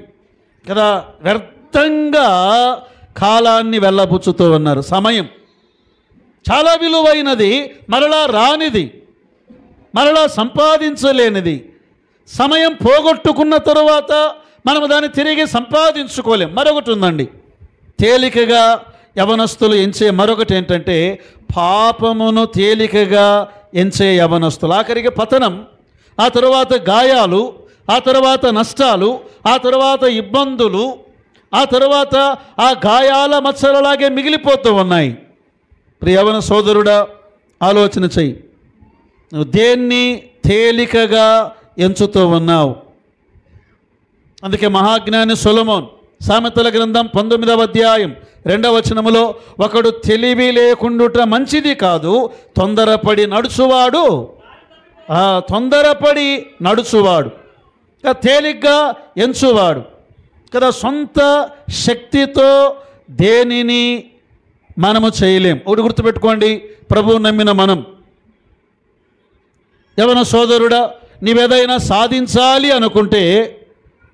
S2: కదా, వ్యర్థంగా కాలాన్ని వెళ్ళబుచ్చుతూ ఉన్నారు. సమయం చాలా విలువైనది, మరలా రానిది, మరలా సంపాదించలేనిది. సమయం పోగొట్టుకున్న తరువాత మనం దాన్ని తిరిగి సంపాదించుకోలేం. మరొకటి ఉందండి, తేలికగా యవనస్తులు ఎంచే మరొకటి ఏంటంటే పాపమును తేలికగా ఎంచే యవనస్తులు. ఆఖరికి పతనం, ఆ తరువాత గాయాలు, ఆ తరువాత నష్టాలు, ఆ తరువాత ఇబ్బందులు, ఆ తరువాత ఆ గాయాల మచ్చలలాగే మిగిలిపోతూ ఉన్నాయి. ప్రియవన సోదరుడా, ఆలోచన చెయ్యి, నువ్వు దేన్ని తేలికగా ఎంచుతూ ఉన్నావు? అందుకే మహాజ్ఞాని సొలొమోన్ సామెతల గ్రంథం 19వ అధ్యాయం 2వ వచనములో, ఒకడు తెలివి లేకుండుట మంచిది కాదు, తొందరపడి నడుచువాడు తేలిగ్గా ఎంచువాడు కదా. సొంత శక్తితో దేనిని మనము చేయలేం. ఒకటి గుర్తుపెట్టుకోండి, ప్రభువు నమ్మిన మనం, యవన సోదరుడా, నీవేదైనా సాధించాలి అనుకుంటే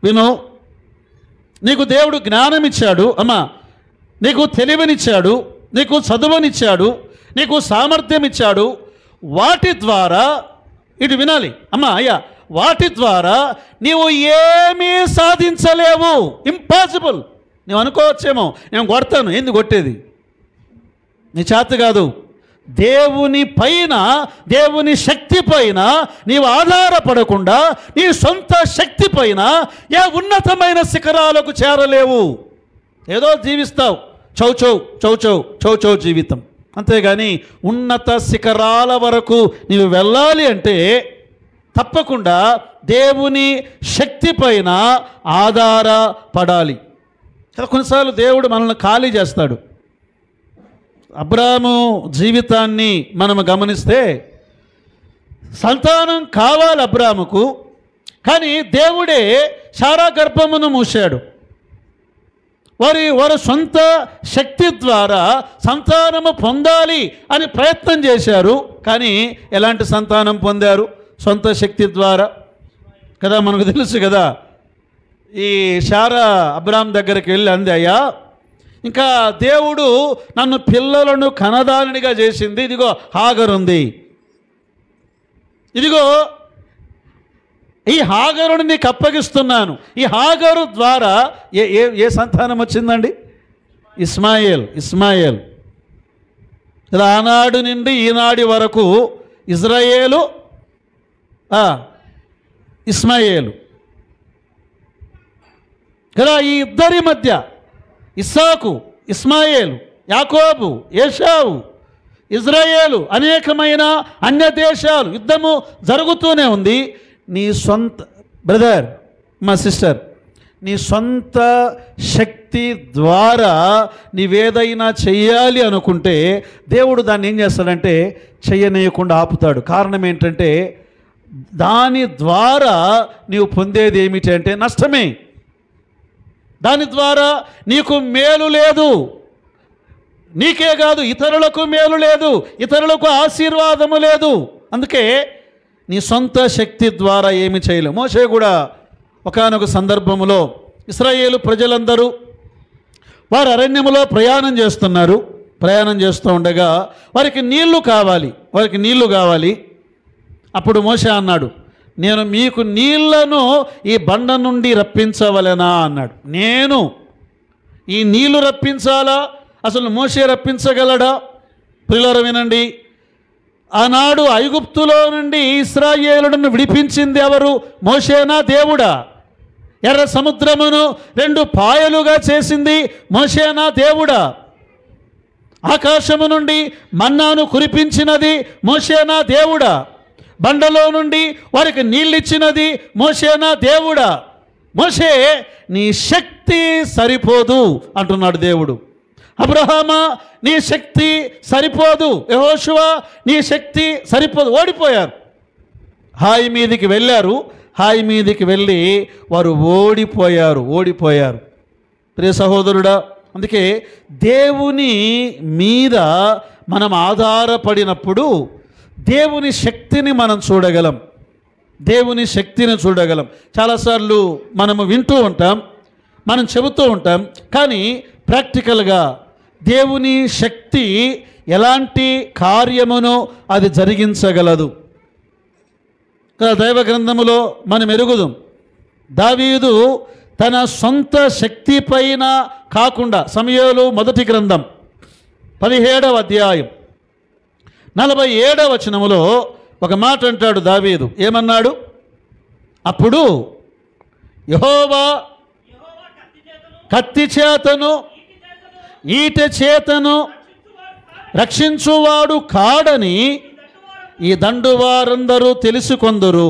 S2: విను, నీకు దేవుడు జ్ఞానం ఇచ్చాడు అమ్మా, నీకు తెలివినిచ్చాడు, నీకు చదువునిచ్చాడు, నీకు సామర్థ్యం ఇచ్చాడు. వాటి ద్వారా ఇటు వినాలి అమ్మా, అయ్యా, వాటి ద్వారా నీవు ఏమీ సాధించలేవు. ఇంపాసిబుల్. నువ్వు అనుకోవచ్చేమో, నేను కొడతాను. ఏంది కొట్టేది? నీ చేత కాదు. దేవుని పైన, దేవుని శక్తి పైన నీవు ఆధారపడకుండా నీ సొంత శక్తి పైన ఏ ఉన్నతమైన శిఖరాలకు చేరలేవు. ఏదో జీవిస్తావు, చౌచౌ జీవితం, అంతేగాని ఉన్నత శిఖరాల వరకు నీవు వెళ్ళాలి అంటే తప్పకుండా దేవుని శక్తి పైన ఆధారపడాలి. కొన్నిసార్లు దేవుడు మనల్ని ఖాళీ చేస్తాడు. అబ్రాహాము జీవితాన్ని మనం గమనిస్తే సంతానం కావాలి అబ్రాహాముకు, కానీ దేవుడే శారా గర్భమును మూశాడు. వారి సొంత శక్తి ద్వారా సంతానము పొందాలి అని ప్రయత్నం చేశారు, కానీ ఎలాంటి సంతానం పొందారు? సొంత శక్తి ద్వారా కదా. మనకు తెలుసు కదా, ఈ శారా అబ్రాహాం దగ్గరికి వెళ్ళి అంది, అయ్యా, ఇంకా దేవుడు నన్ను పిల్లలను కనదానిగా చేసింది, ఇదిగో హాగరు ఉంది, ఇదిగో ఈ హాగరుని నీకు అప్పగిస్తున్నాను. ఈ హాగరు ద్వారా ఏ సంతానం వచ్చిందండి? ఇస్మాయేల్. ఆనాడు నుండి ఈనాటి వరకు ఇజ్రాయేలు, ఇస్మాయేలు కదా. ఈ ఇద్దరి మధ్య ఇస్సాకు, ఇస్మాయేలు, యాకోబు, ఏశావు, ఇజ్రాయేలు, అనేకమైన అన్య దేశాలు, యుద్ధము జరుగుతూనే ఉంది. నీ సొంత బ్రదర్, మా సిస్టర్, నీ సొంత శక్తి ద్వారా నీవేదైనా చెయ్యాలి అనుకుంటే దేవుడు దాన్ని ఏం చేస్తాడంటే చెయ్యనీయకుండా ఆపుతాడు. కారణం ఏంటంటే దాని ద్వారా నీవు పొందేది ఏమిటి అంటే నష్టమే. దాని ద్వారా నీకు మేలు లేదు, నీకే కాదు ఇతరులకు మేలు లేదు, ఇతరులకు ఆశీర్వాదము లేదు. అందుకే నీ సొంత శక్తి ద్వారా ఏమి చేయలేవు. మోషే కూడా ఒకానొక సందర్భంలో ఇశ్రాయేలు ప్రజలందరూ వారు అరణ్యములో ప్రయాణం చేస్తూ ఉండగా వారికి నీళ్లు కావాలి. అప్పుడు మోషే అన్నాడు, నేను మీకు నీళ్లను ఈ బండ నుండి రప్పించవలెనా అన్నాడు. నేను ఈ నీళ్లు రప్పించాలా, అసలు మోషే రప్పించగలడా? ప్రియులారా వినండి, ఆనాడు ఐగుప్తులో నుండి ఇశ్రాయేలులను విడిపించింది ఎవరు? మోషేనా దేవుడా? ఎర్ర సముద్రమును 2 పాయలుగా చేసింది మోషేనా దేవుడా? ఆకాశము నుండి మన్నాను కురిపించినది మోషేనా దేవుడా? బండలో నుండి వారికి నీళ్ళిచ్చినది మోషేనా దేవుడా? మోషే, నీ శక్తి సరిపోదు అంటున్నాడు దేవుడు. అబ్రహామా, నీ శక్తి సరిపోదు. యెహోషువ, నీ శక్తి సరిపోదు. ఓడిపోయారు. హాయి మీదికి వెళ్ళారు. హాయి మీదికి వెళ్ళి వారు ఓడిపోయారు. ప్రియ సహోదరుడా, అందుకే దేవుని మీద మనం ఆధారపడినప్పుడు దేవుని శక్తిని మనం చూడగలం. చాలాసార్లు మనము వింటూ ఉంటాం, మనం చెబుతూ ఉంటాం, కానీ ప్రాక్టికల్గా దేవుని శక్తి ఎలాంటి కార్యమును అది జరిగించగలదు. దైవ గ్రంథములో మనం ఎరుగుదాం, దావీదు తన సొంత శక్తి పైన కాకుండా, సమూయేలు మొదటి గ్రంథం 17వ అధ్యాయం 47వ వచనములో ఒక మాట అంటాడు దావీదు. ఏమన్నాడు? అప్పుడు యెహోవా కత్తి చేతను ఈటె చేతను రక్షించువాడు కాడని ఈ దండు వారందరూ తెలుసుకొందురు.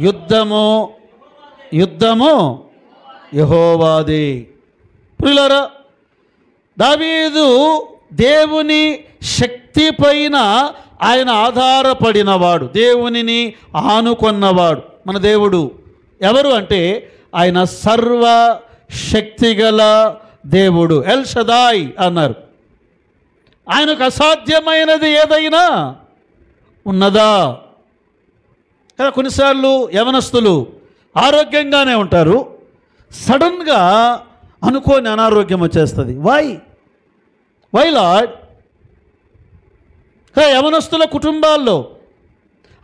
S2: యుద్ధము యెహోవాదే. ప్రియులారా, దావీదు దేవుని శక్తి పైన ఆయన ఆధారపడినవాడు, దేవునిని ఆనుకొన్నవాడు. మన దేవుడు ఎవరు అంటే ఆయన సర్వ శక్తిగల దేవుడు. ఎల్ షదాయ్ అన్నారు. ఆయనకు అసాధ్యమైనది ఏదైనా ఉన్నదా? కదా కొన్నిసార్లు యవనస్తులు ఆరోగ్యంగానే ఉంటారు, సడన్గా అనుకోని అనారోగ్యం వచ్చేస్తుంది. Why lord? యవనస్తుల కుటుంబాల్లో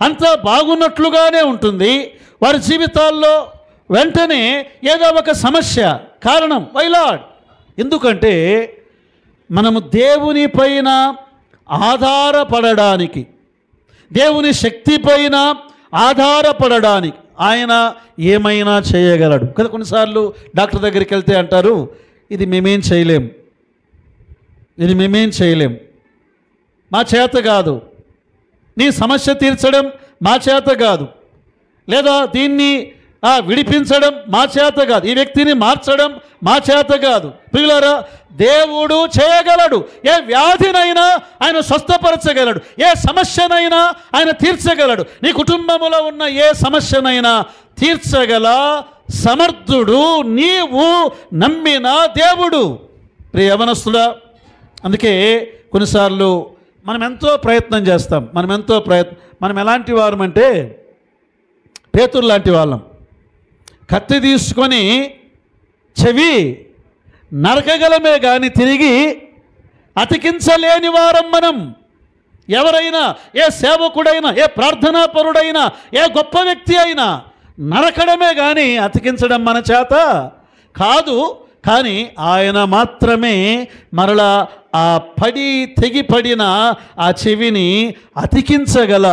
S2: అంతా బాగున్నట్లుగానే ఉంటుంది, వారి జీవితాల్లో వెంటనే ఏదో ఒక సమస్య. కారణం వై లార్డ్? ఎందుకంటే మనము దేవుని పైన ఆధారపడడానికి, దేవుని శక్తి పైన ఆధారపడడానికి ఆయన ఏమైనా చేయగలడు కదా. కొన్నిసార్లు డాక్టర్ దగ్గరికి వెళ్తే అంటారు, ఇది మేమేం చేయలేం, మా చేత కాదు, నీ సమస్య తీర్చడం మా చేత కాదు, లేదా దీన్ని విడిపించడం మా చేత కాదు, ఈ వ్యక్తిని మార్చడం మా చేత కాదు. ప్రియులారా, దేవుడు చేయగలడు. ఏ వ్యాధినైనా ఆయన స్వస్థపరచగలడు, ఏ సమస్యనైనా ఆయన తీర్చగలడు. నీ కుటుంబంలో ఉన్న ఏ సమస్యనైనా తీర్చగల సమర్థుడు నీవు నమ్మిన దేవుడు. ప్రియ యవనస్తుడా, అందుకే కొన్నిసార్లు మనం ఎంతో ప్రయత్నం చేస్తాం. మనం ఎలాంటి వారం అంటే పేతురు లాంటి వాళ్ళం. కత్తి తీసుకొని చెవి నరకగలమే కానీ తిరిగి అతికించలేని వారం మనం. ఎవరైనా, ఏ సేవకుడైనా, ఏ ప్రార్థనాపరుడైనా, ఏ గొప్ప వ్యక్తి అయినా నరకడమే కానీ అతికించడం మన చేత కాదు. కానీ ఆయన మాత్రమే మరలా ఆ తెగిపడిన ఆ చెవిని అతికించగల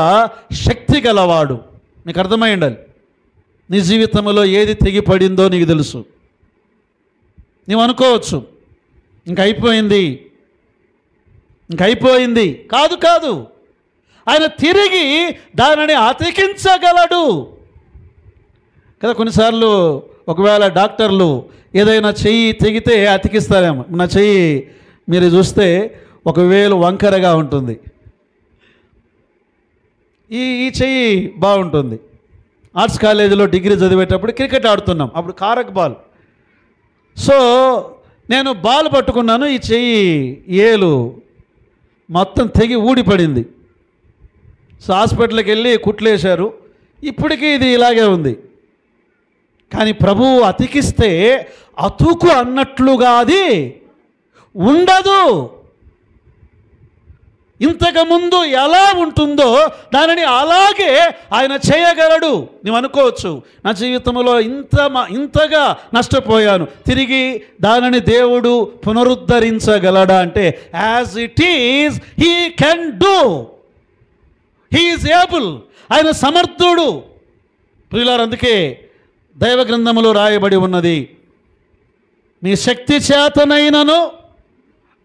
S2: శక్తి గలవాడు. నీకు అర్థమై ఉండాలి, నీ జీవితంలో ఏది తెగిపడిందో నీకు తెలుసు. నీవు అనుకోవచ్చు ఇంక అయిపోయింది. కాదు, ఆయన తిరిగి దానిని అతికించగలడు కదా. కొన్నిసార్లు ఒకవేళ డాక్టర్లు ఏదైనా చెయ్యి తెగితే అతికిస్తారేమో. నా చెయ్యి మీరు చూస్తే 1000 వంకరగా ఉంటుంది, ఈ చెయ్యి బాగుంటుంది. ఆర్ట్స్ కాలేజీలో డిగ్రీ చదివేటప్పుడు క్రికెట్ ఆడుతున్నాం, అప్పుడు కారక్ బాల్. సో నేను బాల్ పట్టుకున్నాను, ఈ చెయ్యి ఏలు మొత్తం తెగి ఊడిపడింది. సో హాస్పిటల్కి వెళ్ళి కుట్లేశారు. ఇప్పటికీ ఇది ఇలాగే ఉంది. కానీ ప్రభువు అతికిస్తే అతుకు అన్నట్లుగా అది ఉండదు. ఇంతకుముందు ఎలా ఉంటుందో దానిని అలాగే ఆయన చేయగలడు. నువ్వు అనుకోవచ్చు, నా జీవితంలో ఇంతగా నష్టపోయాను, తిరిగి దానిని దేవుడు పునరుద్ధరించగలడా అంటే, as it is he can do, he is able, ఆయన సమర్థుడు. ప్రియులారా, అందుకే దైవ గ్రంథములో రాయబడి ఉన్నది, మీ శక్తి చేతనైనను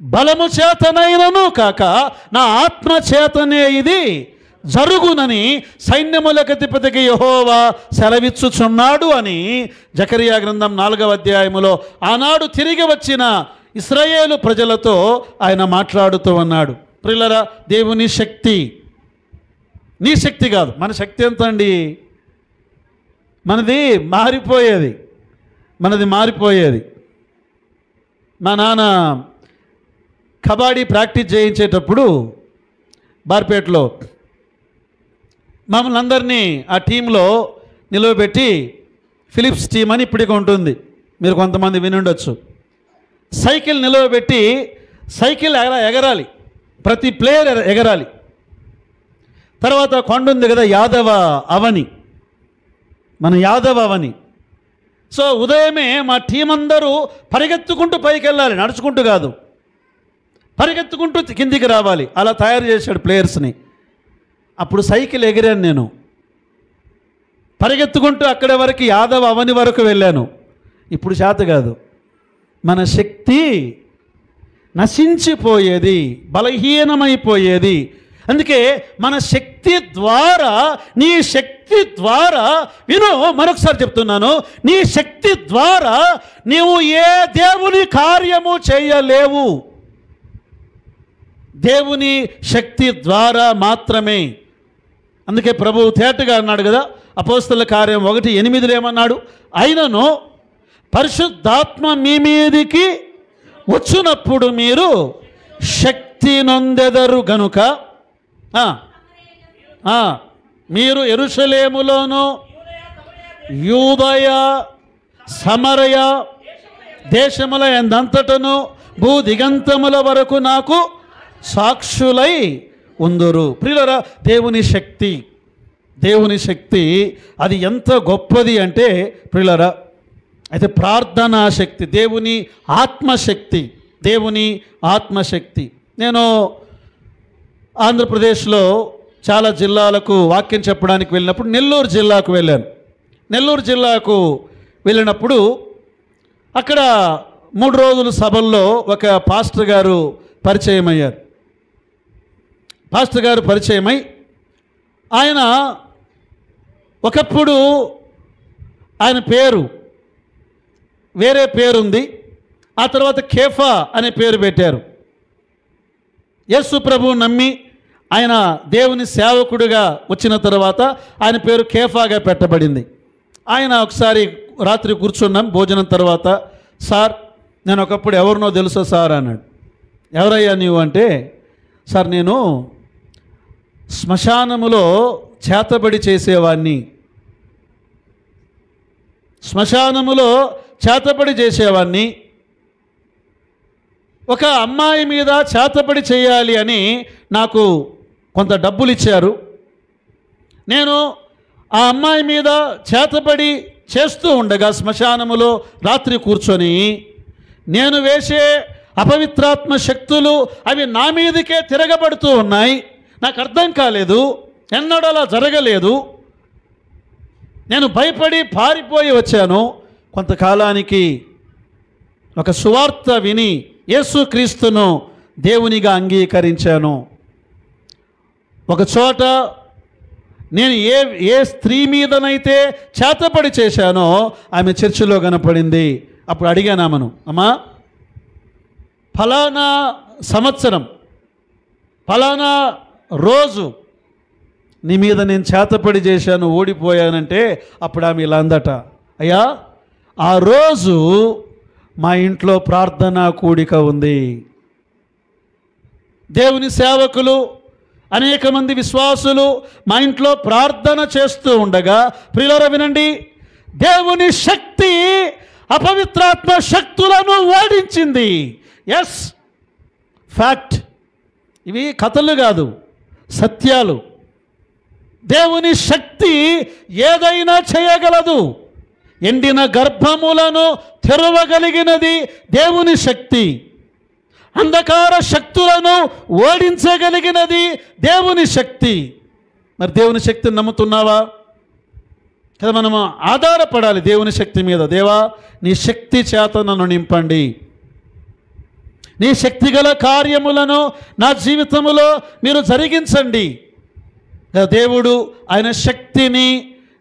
S2: బలము చేతనైనను కాక నా ఆత్మ చేతనే ఇది జరుగునని సైన్యములకధిపతికి యెహోవా సెలవిచ్చుచున్నాడు అని జకరియా గ్రంథం 4వ అధ్యాయములో ఆనాడు తిరిగి వచ్చిన ఇశ్రాయేలు ప్రజలతో ఆయన మాట్లాడుతూ ఉన్నాడు. ప్రియులారా, దేవుని శక్తి నీ శక్తి కాదు. మన శక్తి ఎంత అండి? మనది మారిపోయేది. మా నాన్న కబడ్డీ ప్రాక్టీస్ చేయించేటప్పుడు బార్పేటలో మమ్మల్ని అందరినీ ఆ టీంలో నిలవబెట్టి, ఫిలిప్స్ టీం అని ఇప్పటికీ ఉంటుంది, మీరు కొంతమంది వినుండొచ్చు. సైకిల్ నిలవబెట్టి సైకిల్ ఎగరాలి, ప్రతి ప్లేయర్ ఎగరాలి. తర్వాత కొండ ఉంది కదా, యాదవ అవని, మన యాదవ అవని. సో ఉదయమే మా టీం అందరూ పరిగెత్తుకుంటూ పైకి వెళ్ళాలి, నడుచుకుంటూ కాదు, పరిగెత్తుకుంటూ కిందికి రావాలి. అలా తయారు చేశాడు ప్లేయర్స్ని. అప్పుడు సైకిల్ ఎగిరాను నేను, పరిగెత్తుకుంటూ అక్కడి వరకు యాదవ్ అవని వరకు వెళ్ళాను. ఇప్పుడు చేత కాదు. మన శక్తి నశించిపోయేది, బలహీనమైపోయేది. అందుకే మన శక్తి ద్వారా, నీ శక్తి ద్వారా, విను మరొకసారి చెప్తున్నాను, నీ శక్తి ద్వారా నీవు ఏ దేవుని కార్యము చేయలేవు. దేవుని శక్తి ద్వారా మాత్రమే. అందుకే ప్రభువు తేటగా అన్నాడు కదా, అపోస్తలుల కార్యం 1:8 ఏమన్నాడు? అయినను పరిశుద్ధాత్మ మీ మీదికి వచ్చినప్పుడు మీరు శక్తి నొందెదరు గనుక మీరు యెరూషలేములోను యూదయ సమరయ దేశముల ఎందంతటను భూదిగంతముల వరకు నాకు సాక్షులై ఉందురు. ప్రియులారా, దేవుని శక్తి అది ఎంత గొప్పది అంటే ప్రియులారా, అయితే ప్రార్థనా శక్తి, దేవుని ఆత్మశక్తి. నేను ఆంధ్రప్రదేశ్లో చాలా జిల్లాలకు వాక్యం చెప్పడానికి వెళ్ళినప్పుడు నెల్లూరు జిల్లాకు వెళ్ళాను. నెల్లూరు జిల్లాకు వెళ్ళినప్పుడు అక్కడ 3 రోజుల సభల్లో ఒక పాస్టర్ గారు పరిచయం అయ్యారు. పాస్టర్ గారు పరిచయమై ఆయన ఒకప్పుడు ఆయన పేరు వేరే పేరుంది, ఆ తర్వాత కేఫా అనే పేరు పెట్టారు. యేసు ప్రభువు నమ్మి ఆయన దేవుని సేవకుడిగా వచ్చిన తర్వాత ఆయన పేరు కేఫాగా పెట్టబడింది. ఆయన ఒకసారి రాత్రి కూర్చున్నాం భోజనం తర్వాత, సార్ నేను ఒకప్పుడు ఎవరినో తెలుసో సార్ అన్నాడు. ఎవరయ్యా నీవు అంటే, సార్ నేను శ్మశానములో చేతబడి చేసేవాడిని. ఒక అమ్మాయి మీద చేతబడి చేయాలి అని నాకు కొంత డబ్బులు ఇచ్చారు. నేను ఆ అమ్మాయి మీద చేతబడి చేస్తూ ఉండగా శ్మశానములో రాత్రి కూర్చొని నేను వేసే అపవిత్రాత్మ శక్తులు అవి నా మీదకే తిరగబడుతూ ఉన్నాయి. నాకు అర్థం కాలేదు, ఎన్నడూ అలా జరగలేదు. నేను భయపడి పారిపోయి వచ్చాను. కొంతకాలానికి ఒక సువార్త విని యేసుక్రీస్తును దేవునిగా అంగీకరించాను. ఒక చోట నేను ఏ స్త్రీ మీదనైతే చేతబడి చేశానో ఆమె చర్చిలో కనపడింది. అప్పుడు అడిగాను ఆమెను, అమ్మా ఫలానా సంవత్సరం ఫలానా రోజు నీ మీద నేను చేతపడి చేశాను, ఓడిపోయానంటే అప్పుడు ఆమె ఇలా అందట, అయ్యా ఆ రోజు మా ఇంట్లో ప్రార్థనా కూడిక ఉంది. దేవుని సేవకులు అనేక మంది విశ్వాసులు మా ఇంట్లో ప్రార్థన చేస్తూ ఉండగా, ప్రియులారా వినండి, దేవుని శక్తి అపవిత్రాత్మ శక్తులను ఓడించింది. Yes, fact. ఇవి కథలు కాదు, సత్యాలు. దేవుని శక్తి ఏదైనా చేయగలదు. ఎండిన గర్భములను తెరవగలిగినది దేవుని శక్తి. అంధకార శక్తులను ఓడించగలిగినది దేవుని శక్తి. మరి దేవుని శక్తిని నమ్ముతున్నావా? కదా మనము ఆధారపడాలి దేవుని శక్తి మీద. దేవా, నీ శక్తి చేత నన్ను నింపండి, నీ శక్తిగల కార్యములను నా జీవితంలో మీరు జరిగించండి. దేవుడు ఆయన శక్తిని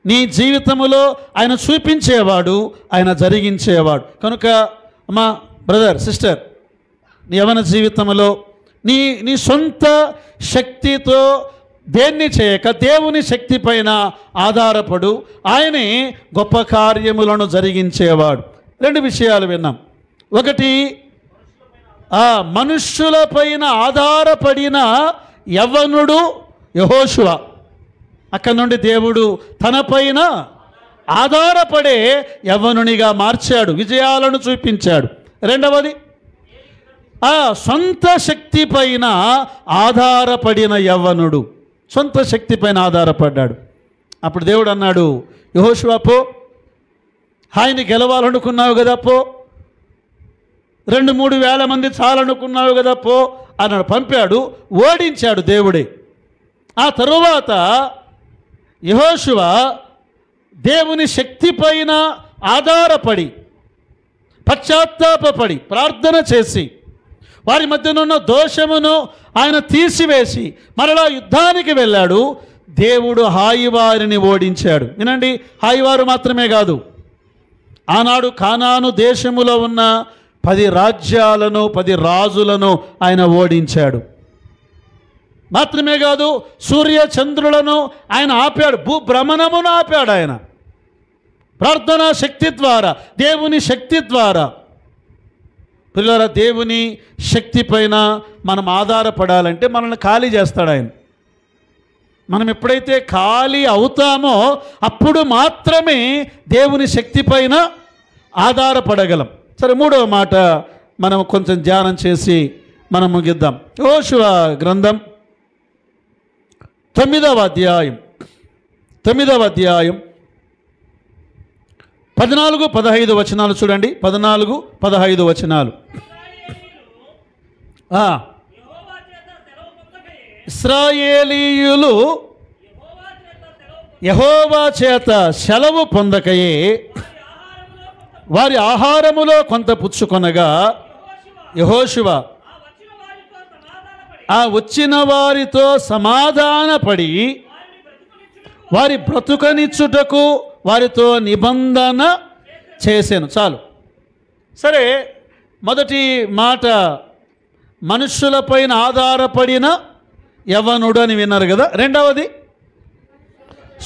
S2: నీ జీవితంలో ఆయన చూపించేవాడు, ఆయన జరిగించేవాడు. కనుక మా బ్రదర్, సిస్టర్, నీ యవ్వన జీవితంలో నీ సొంత శక్తితో దేన్ని చేయక దేవుని శక్తి పైన ఆధారపడు. ఆయనే గొప్ప కార్యములను జరిగించేవాడు. 2 విషయాలు విన్నాం. ఒకటి, ఆ మనుష్యులపైన ఆధారపడిన యవ్వనుడు యెహోషువ. అక్కడి నుండి దేవుడు తనపైన ఆధారపడే యవ్వనునిగా మార్చాడు, విజయాలను చూపించాడు. రెండవది, ఆ సొంత శక్తి పైన ఆధారపడిన యవ్వనుడు సొంత శక్తి పైన ఆధారపడ్డాడు. అప్పుడు దేవుడు అన్నాడు, యెహోషువ పో, ఆయన్ని గెలవాలనుకున్నావు కదా పో, 2-3 వేల మంది చాలనుకున్నావు కదా పో అన్నాడు. పంపాడు, ఓడించాడు దేవుడే. ఆ తరువాత యెహోషువ దేవుని శక్తి పైన ఆధారపడి పశ్చాత్తాపడి ప్రార్థన చేసి వారి మధ్యనున్న దోషమును ఆయన తీసివేసి మరలా యుద్ధానికి వెళ్ళాడు. దేవుడు హాయివారిని ఓడించాడు. వినండి, హాయివారు మాత్రమే కాదు, ఆనాడు కానాను దేశములో ఉన్న 10 రాజ్యాలను 10 రాజులను ఆయన ఓడించాడు. మాత్రమే కాదు, సూర్య చంద్రులను ఆయన ఆపాడు, భూభ్రమణమును ఆపాడు ఆయన ప్రార్థనా శక్తి ద్వారా, దేవుని శక్తి ద్వారా. పిల్లల, దేవుని శక్తి పైన మనం ఆధారపడాలంటే మనల్ని ఖాళీ చేస్తాడు ఆయన. మనం ఎప్పుడైతే ఖాళీ అవుతామో అప్పుడు మాత్రమే దేవుని శక్తి పైన ఆధారపడగలం. సరే, 3వ మాట మనం కొంచెం ధ్యానం చేసి మనం ముగిద్దాం. యెహోషువ గ్రంథం 9వ అధ్యాయం 14-15 వచనాలు చూడండి. 14-15 వచనాలు. ఇశ్రాయేలీయులు యెహోవా చేత సెలవు పొందకయే వారి ఆహారములో కొంత పుచ్చుకొనగా యెహోషువ ఆ వచ్చిన వారితో సమాధానపడి వారి బ్రతుకనిచ్చుటకు వారితో నిబంధన చేశాను. చాలు. సరే, మొదటి మాట మనుష్యులపైన ఆధారపడిన యవ్వనుడు అని విన్నారు కదా. రెండవది,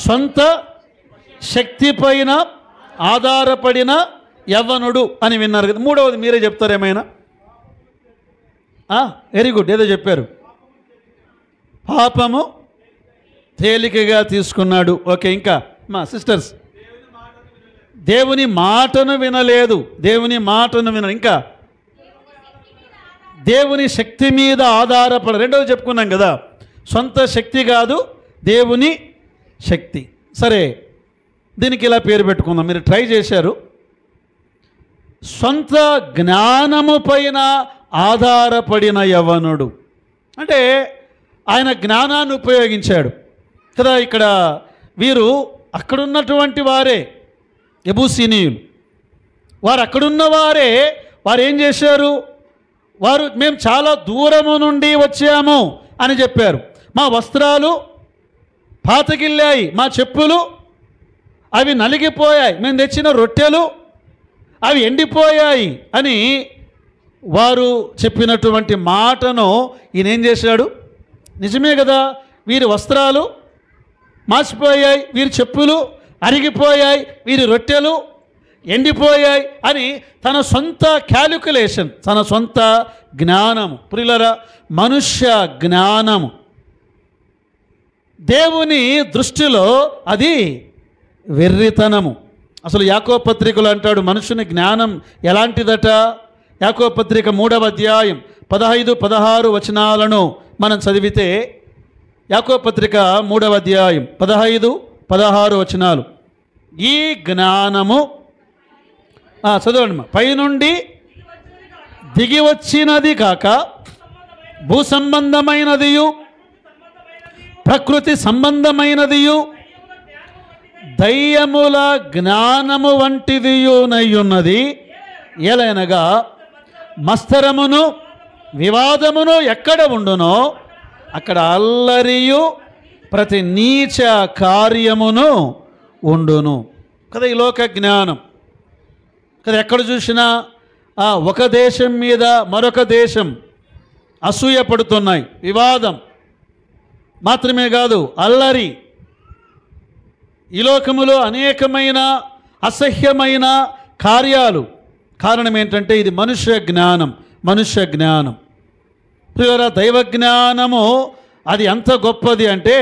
S2: సొంత శక్తి పైన ఆధారపడిన యవ్వనుడు అని విన్నారు కదా. మూడవది మీరే చెప్తారు ఏమైనా? వెరీ గుడ్, ఏదో చెప్పారు, పాపము తేలికగా తీసుకున్నాడు. ఓకే, ఇంకా మా సిస్టర్స్, దేవుని మాటను వినలేదు, దేవుని మాటను ఇంకా దేవుని శక్తి మీద ఆధారపడ. రెండవది చెప్పుకున్నాం కదా, సొంత శక్తి కాదు, దేవుని శక్తి. సరే, దీనికి ఇలా పేరు పెట్టుకుందాం, మీరు ట్రై చేశారు, సొంత జ్ఞానము పైన ఆధారపడిన యవ్వనుడు. అంటే ఆయన జ్ఞానాన్ని ఉపయోగించాడు కదా. ఇక్కడ వీరు అక్కడున్నటువంటి వారే, యెబూసీనీయులు, వారు అక్కడున్న వారే. వారు ఏం చేశారు? వారు మేము చాలా దూరము నుండి వచ్చాము అని చెప్పారు. మా వస్త్రాలు పాతగిల్లాయి, మా చెప్పులు అవి నలిగిపోయాయి, మేము తెచ్చిన రొట్టెలు అవి ఎండిపోయాయి అని వారు చెప్పినటువంటి మాటను ఈయన ఏం చేశాడు? నిజమే కదా, వీరి వస్త్రాలు మాసిపోయాయి, వీరి చెప్పులు అరిగిపోయాయి, వీరి రొట్టెలు ఎండిపోయాయి అని తన సొంత క్యాలిక్యులేషన్, తన సొంత జ్ఞానము. ప్రియులారా, మనుష్య జ్ఞానము దేవుని దృష్టిలో అది వెర్రితనము. అసలు యాకోబు పత్రికలో అంటాడు, మనుషుని జ్ఞానం ఎలాంటిదట? యాకోబు పత్రిక 3వ అధ్యాయం 15-16 వచనాలను మనం చదివితే యాకోబు పత్రిక 3వ అధ్యాయం 15, 16 వచనాలు. ఈ జ్ఞానము చదవండి, పైనుండి దిగి వచ్చినది కాక భూ సంబంధమైనదియు ప్రకృతి సంబంధమైనదియు దయ్యముల జ్ఞానము వంటిదియునయ్యున్నది. ఏలైనగా మస్తరమును వివాదమును ఎక్కడ ఉండునో అక్కడ అల్లరియు ప్రతి నీచ కార్యమును ఉండును కదా. ఈ లోక జ్ఞానం కదా, ఎక్కడ చూసినా ఒక దేశం మీద మరొక దేశం అసూయ పడుతున్నాయి. వివాదం మాత్రమే కాదు, అల్లరి. ఈ లోకములో అనేకమైన అసహ్యమైన కార్యాలు. కారణం ఏంటంటే ఇది మనుష్య జ్ఞానం. ప్రియరా, దైవ జ్ఞానము అది ఎంత గొప్పది అంటే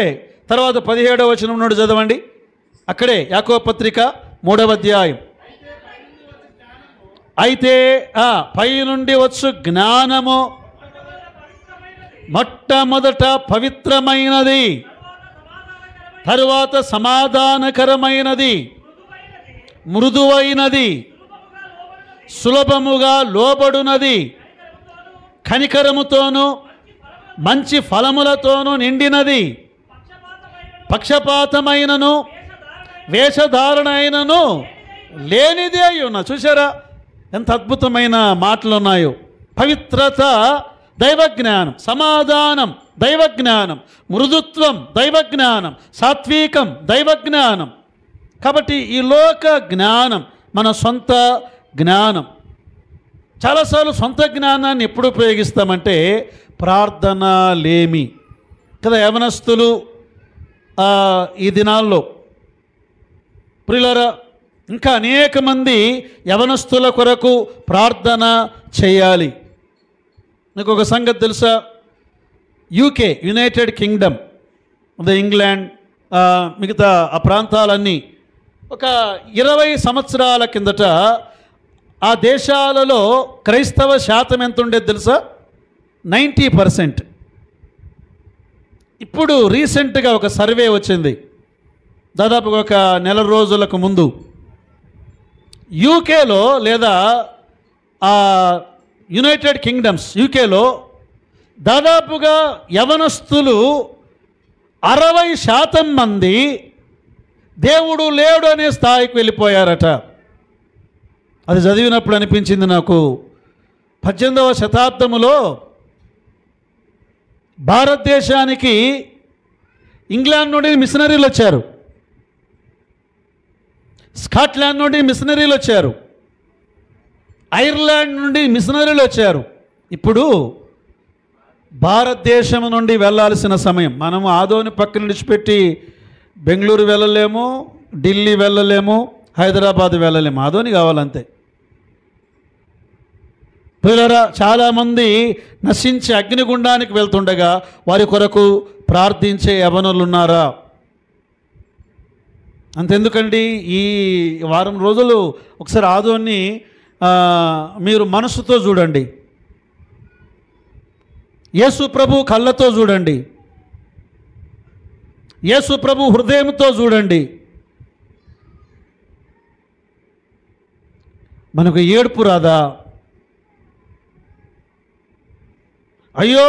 S2: తర్వాత 17వ వచనం నుండి చదవండి. అక్కడే యాకోబు పత్రిక 3వ అధ్యాయం. అయితే పైనుండి వచ్చు జ్ఞానము మొట్టమొదట పవిత్రమైనది, తరువాత సమాధానకరమైనది, మృదువైనది, సులభముగా లోబడునది, కనికరముతోనూ మంచి ఫలములతోనూ నిండినది, పక్షపాతమైనను వేషధారణ అయినను లేనిదే అయి ఉన్న. చూసారా ఎంత అద్భుతమైన మాటలు ఉన్నాయో. పవిత్రత దైవజ్ఞానం, సమాధానం దైవజ్ఞానం, మృదుత్వం దైవజ్ఞానం, సాత్వికం దైవజ్ఞానం. కాబట్టి ఈ లోక జ్ఞానం మన సొంత జ్ఞానం. చాలాసార్లు సొంత జ్ఞానాన్ని ఎప్పుడు ఉపయోగిస్తామంటే ప్రార్థన లేమి కదా. యవనస్తులు ఈ దినాల్లో ప్రియులారా ఇంకా అనేక మంది యవనస్తుల కొరకు ప్రార్థన చేయాలి. మీకు ఒక సంగతి తెలుసా? యూకే, యునైటెడ్ కింగ్డమ్, ఇంగ్లాండ్, మిగతా ఆ ప్రాంతాలన్నీ ఒక 20 సంవత్సరాల కిందట ఆ దేశాలలో క్రైస్తవ శాతం ఎంత ఉండేది తెలుసా? 90%. ఇప్పుడు రీసెంట్గా ఒక సర్వే వచ్చింది, దాదాపుగా ఒక నెల రోజులకు ముందు. యూకేలో లేదా యునైటెడ్ కింగ్డమ్స్, యూకేలో దాదాపుగా యవనస్తులు 60% మంది దేవుడు లేడు అనే స్థాయికి వెళ్ళిపోయారట. అది చదివినప్పుడు అనిపించింది నాకు, 18వ శతాబ్దములో భారతదేశానికి ఇంగ్లాండ్ నుండి మిషనరీలు వచ్చారు, స్కాట్లాండ్ నుండి మిషనరీలు వచ్చారు, ఐర్లాండ్ నుండి మిషనరీలు వచ్చారు. ఇప్పుడు భారతదేశం నుండి వెళ్ళాల్సిన సమయం. మనము ఆదోని పక్కన విడిచిపెట్టి బెంగళూరు వెళ్ళలేము, ఢిల్లీ వెళ్ళలేము, హైదరాబాద్ వెళ్ళలేము, ఆదోని కావాలంతే. పిల్లరా, చాలామంది నశించి అగ్నిగుండానికి వెళ్తుండగా వారి కొరకు ప్రార్థించే యవనులు ఉన్నారా? అంతెందుకండి, ఈ వారం రోజులు ఒకసారి ఆదోని మీరు మనసుతో చూడండి, యేసు ప్రభు కళ్ళతో చూడండి, యేసు ప్రభు హృదయంతో చూడండి. మనకు ఏడుపు రాదా? అయ్యో,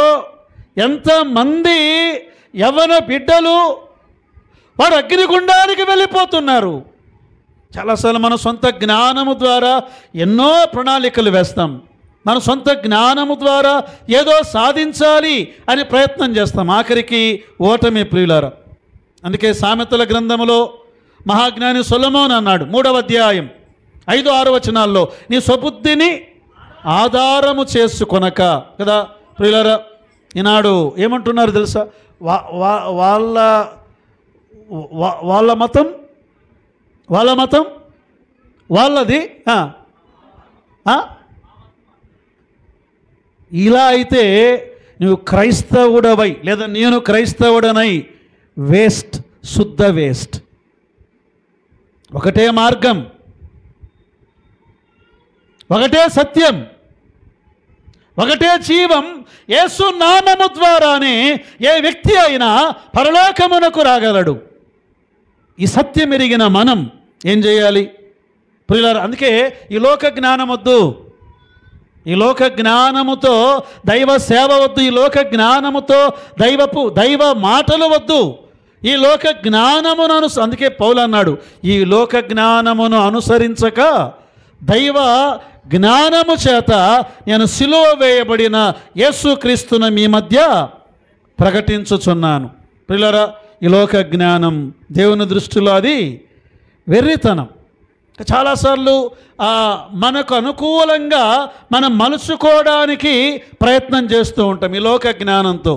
S2: ఎంతమంది యవ్వన బిడ్డలు వారు అగ్నిగుండానికి వెళ్ళిపోతున్నారు. చాలాసార్లు మన సొంత జ్ఞానము ద్వారా ఎన్నో ప్రణాళికలు వేస్తాం, మన సొంత జ్ఞానము ద్వారా ఏదో సాధించాలి అని ప్రయత్నం చేస్తాం, ఆఖరికి ఓటమి. ప్రియులారా, అందుకే సామెతల గ్రంథములో మహాజ్ఞాని సొలొమోను అన్నాడు, 3వ అధ్యాయం 5, 6 వచనాల్లో, నీ స్వబుద్ధిని ఆధారము చేసుకొనక కదా. ప్రియులారా, ఈనాడు ఏమంటున్నారు తెలుసా? వాళ్ళ మతం వాళ్ళది. ఇలా అయితే నువ్వు క్రైస్తవుడవై లేదా నేను క్రైస్తవుడనై వేస్ట్, శుద్ధ వేస్ట్. ఒకటే మార్గం, ఒకటే సత్యం, ఒకటే జీవం. యేసు నామము ద్వారానే ఏ వ్యక్తి అయినా పరలోకమునకు రాగలడు. ఈ సత్యం ఎరిగిన మనం ఏం చేయాలి ప్రియులారా? అందుకే ఈ లోక జ్ఞానం వద్దు, ఈ లోక జ్ఞానముతో దైవ సేవ వద్దు, ఈ లోక జ్ఞానముతో దైవ మాటలు వద్దు. ఈ లోక జ్ఞానమును అందుకే పౌలు అన్నాడు, ఈ లోక జ్ఞానమును అనుసరించక దైవ జ్ఞానము చేత నేను సిలువ వేయబడిన యేసుక్రీస్తును మీ మధ్య ప్రకటించుచున్నాను. ప్రియులారా, ఈ లోక జ్ఞానం దేవుని దృష్టిలో అది వెర్రితనం. చాలాసార్లు మనకు అనుకూలంగా మనం మలుచుకోవడానికి ప్రయత్నం చేస్తూ ఉంటాం ఈ లోక జ్ఞానంతో.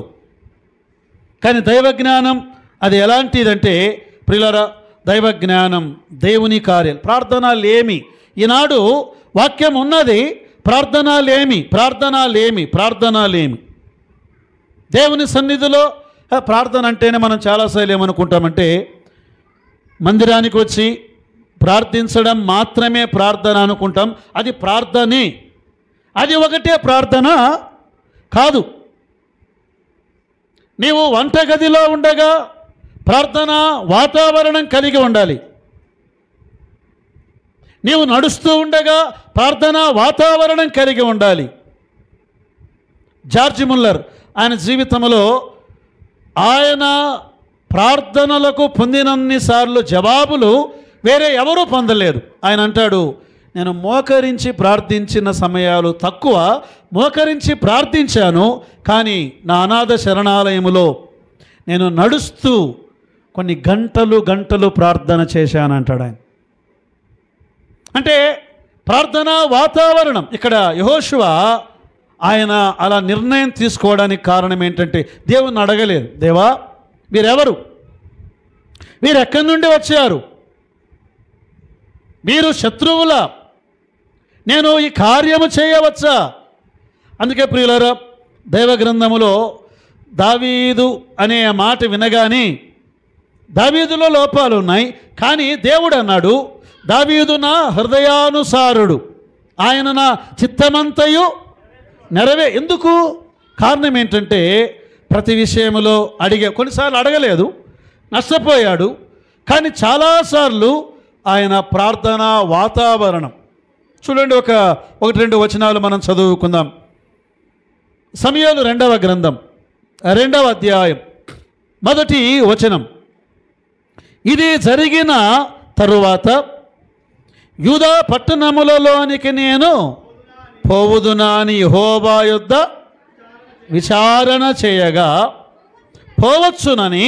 S2: కానీ దైవ జ్ఞానం అది ఎలాంటిదంటే ప్రియులారా, దైవ జ్ఞానం దేవుని కార్యాలు. ప్రార్థనలేమి ఈనాడు వాక్యం ఉన్నది, ప్రార్థనలేమి దేవుని సన్నిధిలో. ప్రార్థన అంటేనే మనం చాలాసార్లు ఏమనుకుంటామంటే మందిరానికి వచ్చి ప్రార్థించడం మాత్రమే ప్రార్థన అనుకుంటాం. అది ప్రార్థనే, అది ఒకటే ప్రార్థన కాదు. నీవు వంటగదిలో ఉండగా ప్రార్థన వాతావరణం కలిగి ఉండాలి. నీవు నడుస్తూ ఉండగా ప్రార్థన వాతావరణం కలిగి ఉండాలి. జార్జ్ ముల్లర్ ఆయన జీవితంలో ఆయన ప్రార్థనలకు పొందినన్నిసార్లు జవాబులు వేరే ఎవరూ పొందలేరు. ఆయన అంటాడు, నేను మోకరించి ప్రార్థించిన సమయాలు తక్కువ, మోకరించి ప్రార్థించాను, కానీ నా అనాథ శరణాలయములో నేను నడుస్తూ కొన్ని గంటలు ప్రార్థన చేశానంటాడు ఆయన. అంటే ప్రార్థనా వాతావరణం. ఇక్కడ యెహోషువ ఆయన అలా నిర్ణయం తీసుకోవడానికి కారణం ఏంటంటే దేవుణ్ణి అడగలేదు, దేవా వీరెవరు, వీరు ఎక్కడి నుండి వచ్చారు, మీరు శత్రువుల, నేను ఈ కార్యము చేయవచ్చా? అందుకే ప్రియులారా, దైవ గ్రంథములో దావీదు అనే మాట వినగానే దావీదులో లోపాలు ఉన్నాయి, కానీ దేవుడు అన్నాడు, దావీదు నా హృదయానుసారుడు, ఆయన నా చిత్తమంతయు ఎందుకు? కారణం ఏంటంటే ప్రతి విషయంలో కొన్నిసార్లు అడగలేదు, నష్టపోయాడు. కానీ చాలాసార్లు ఆయన ప్రార్థనా వాతావరణం. చూడండి, ఒకటి రెండు వచనాలు మనం చదువుకుందాం. సమూయేలు 2వ గ్రంథం 2వ అధ్యాయం 1వ వచనం. ఇది జరిగిన తరువాత యూదా పట్టణములలోనికి నేను పోవుదునాని యెహోవా యొద్ద విచారణ చేయగా పోవచ్చునని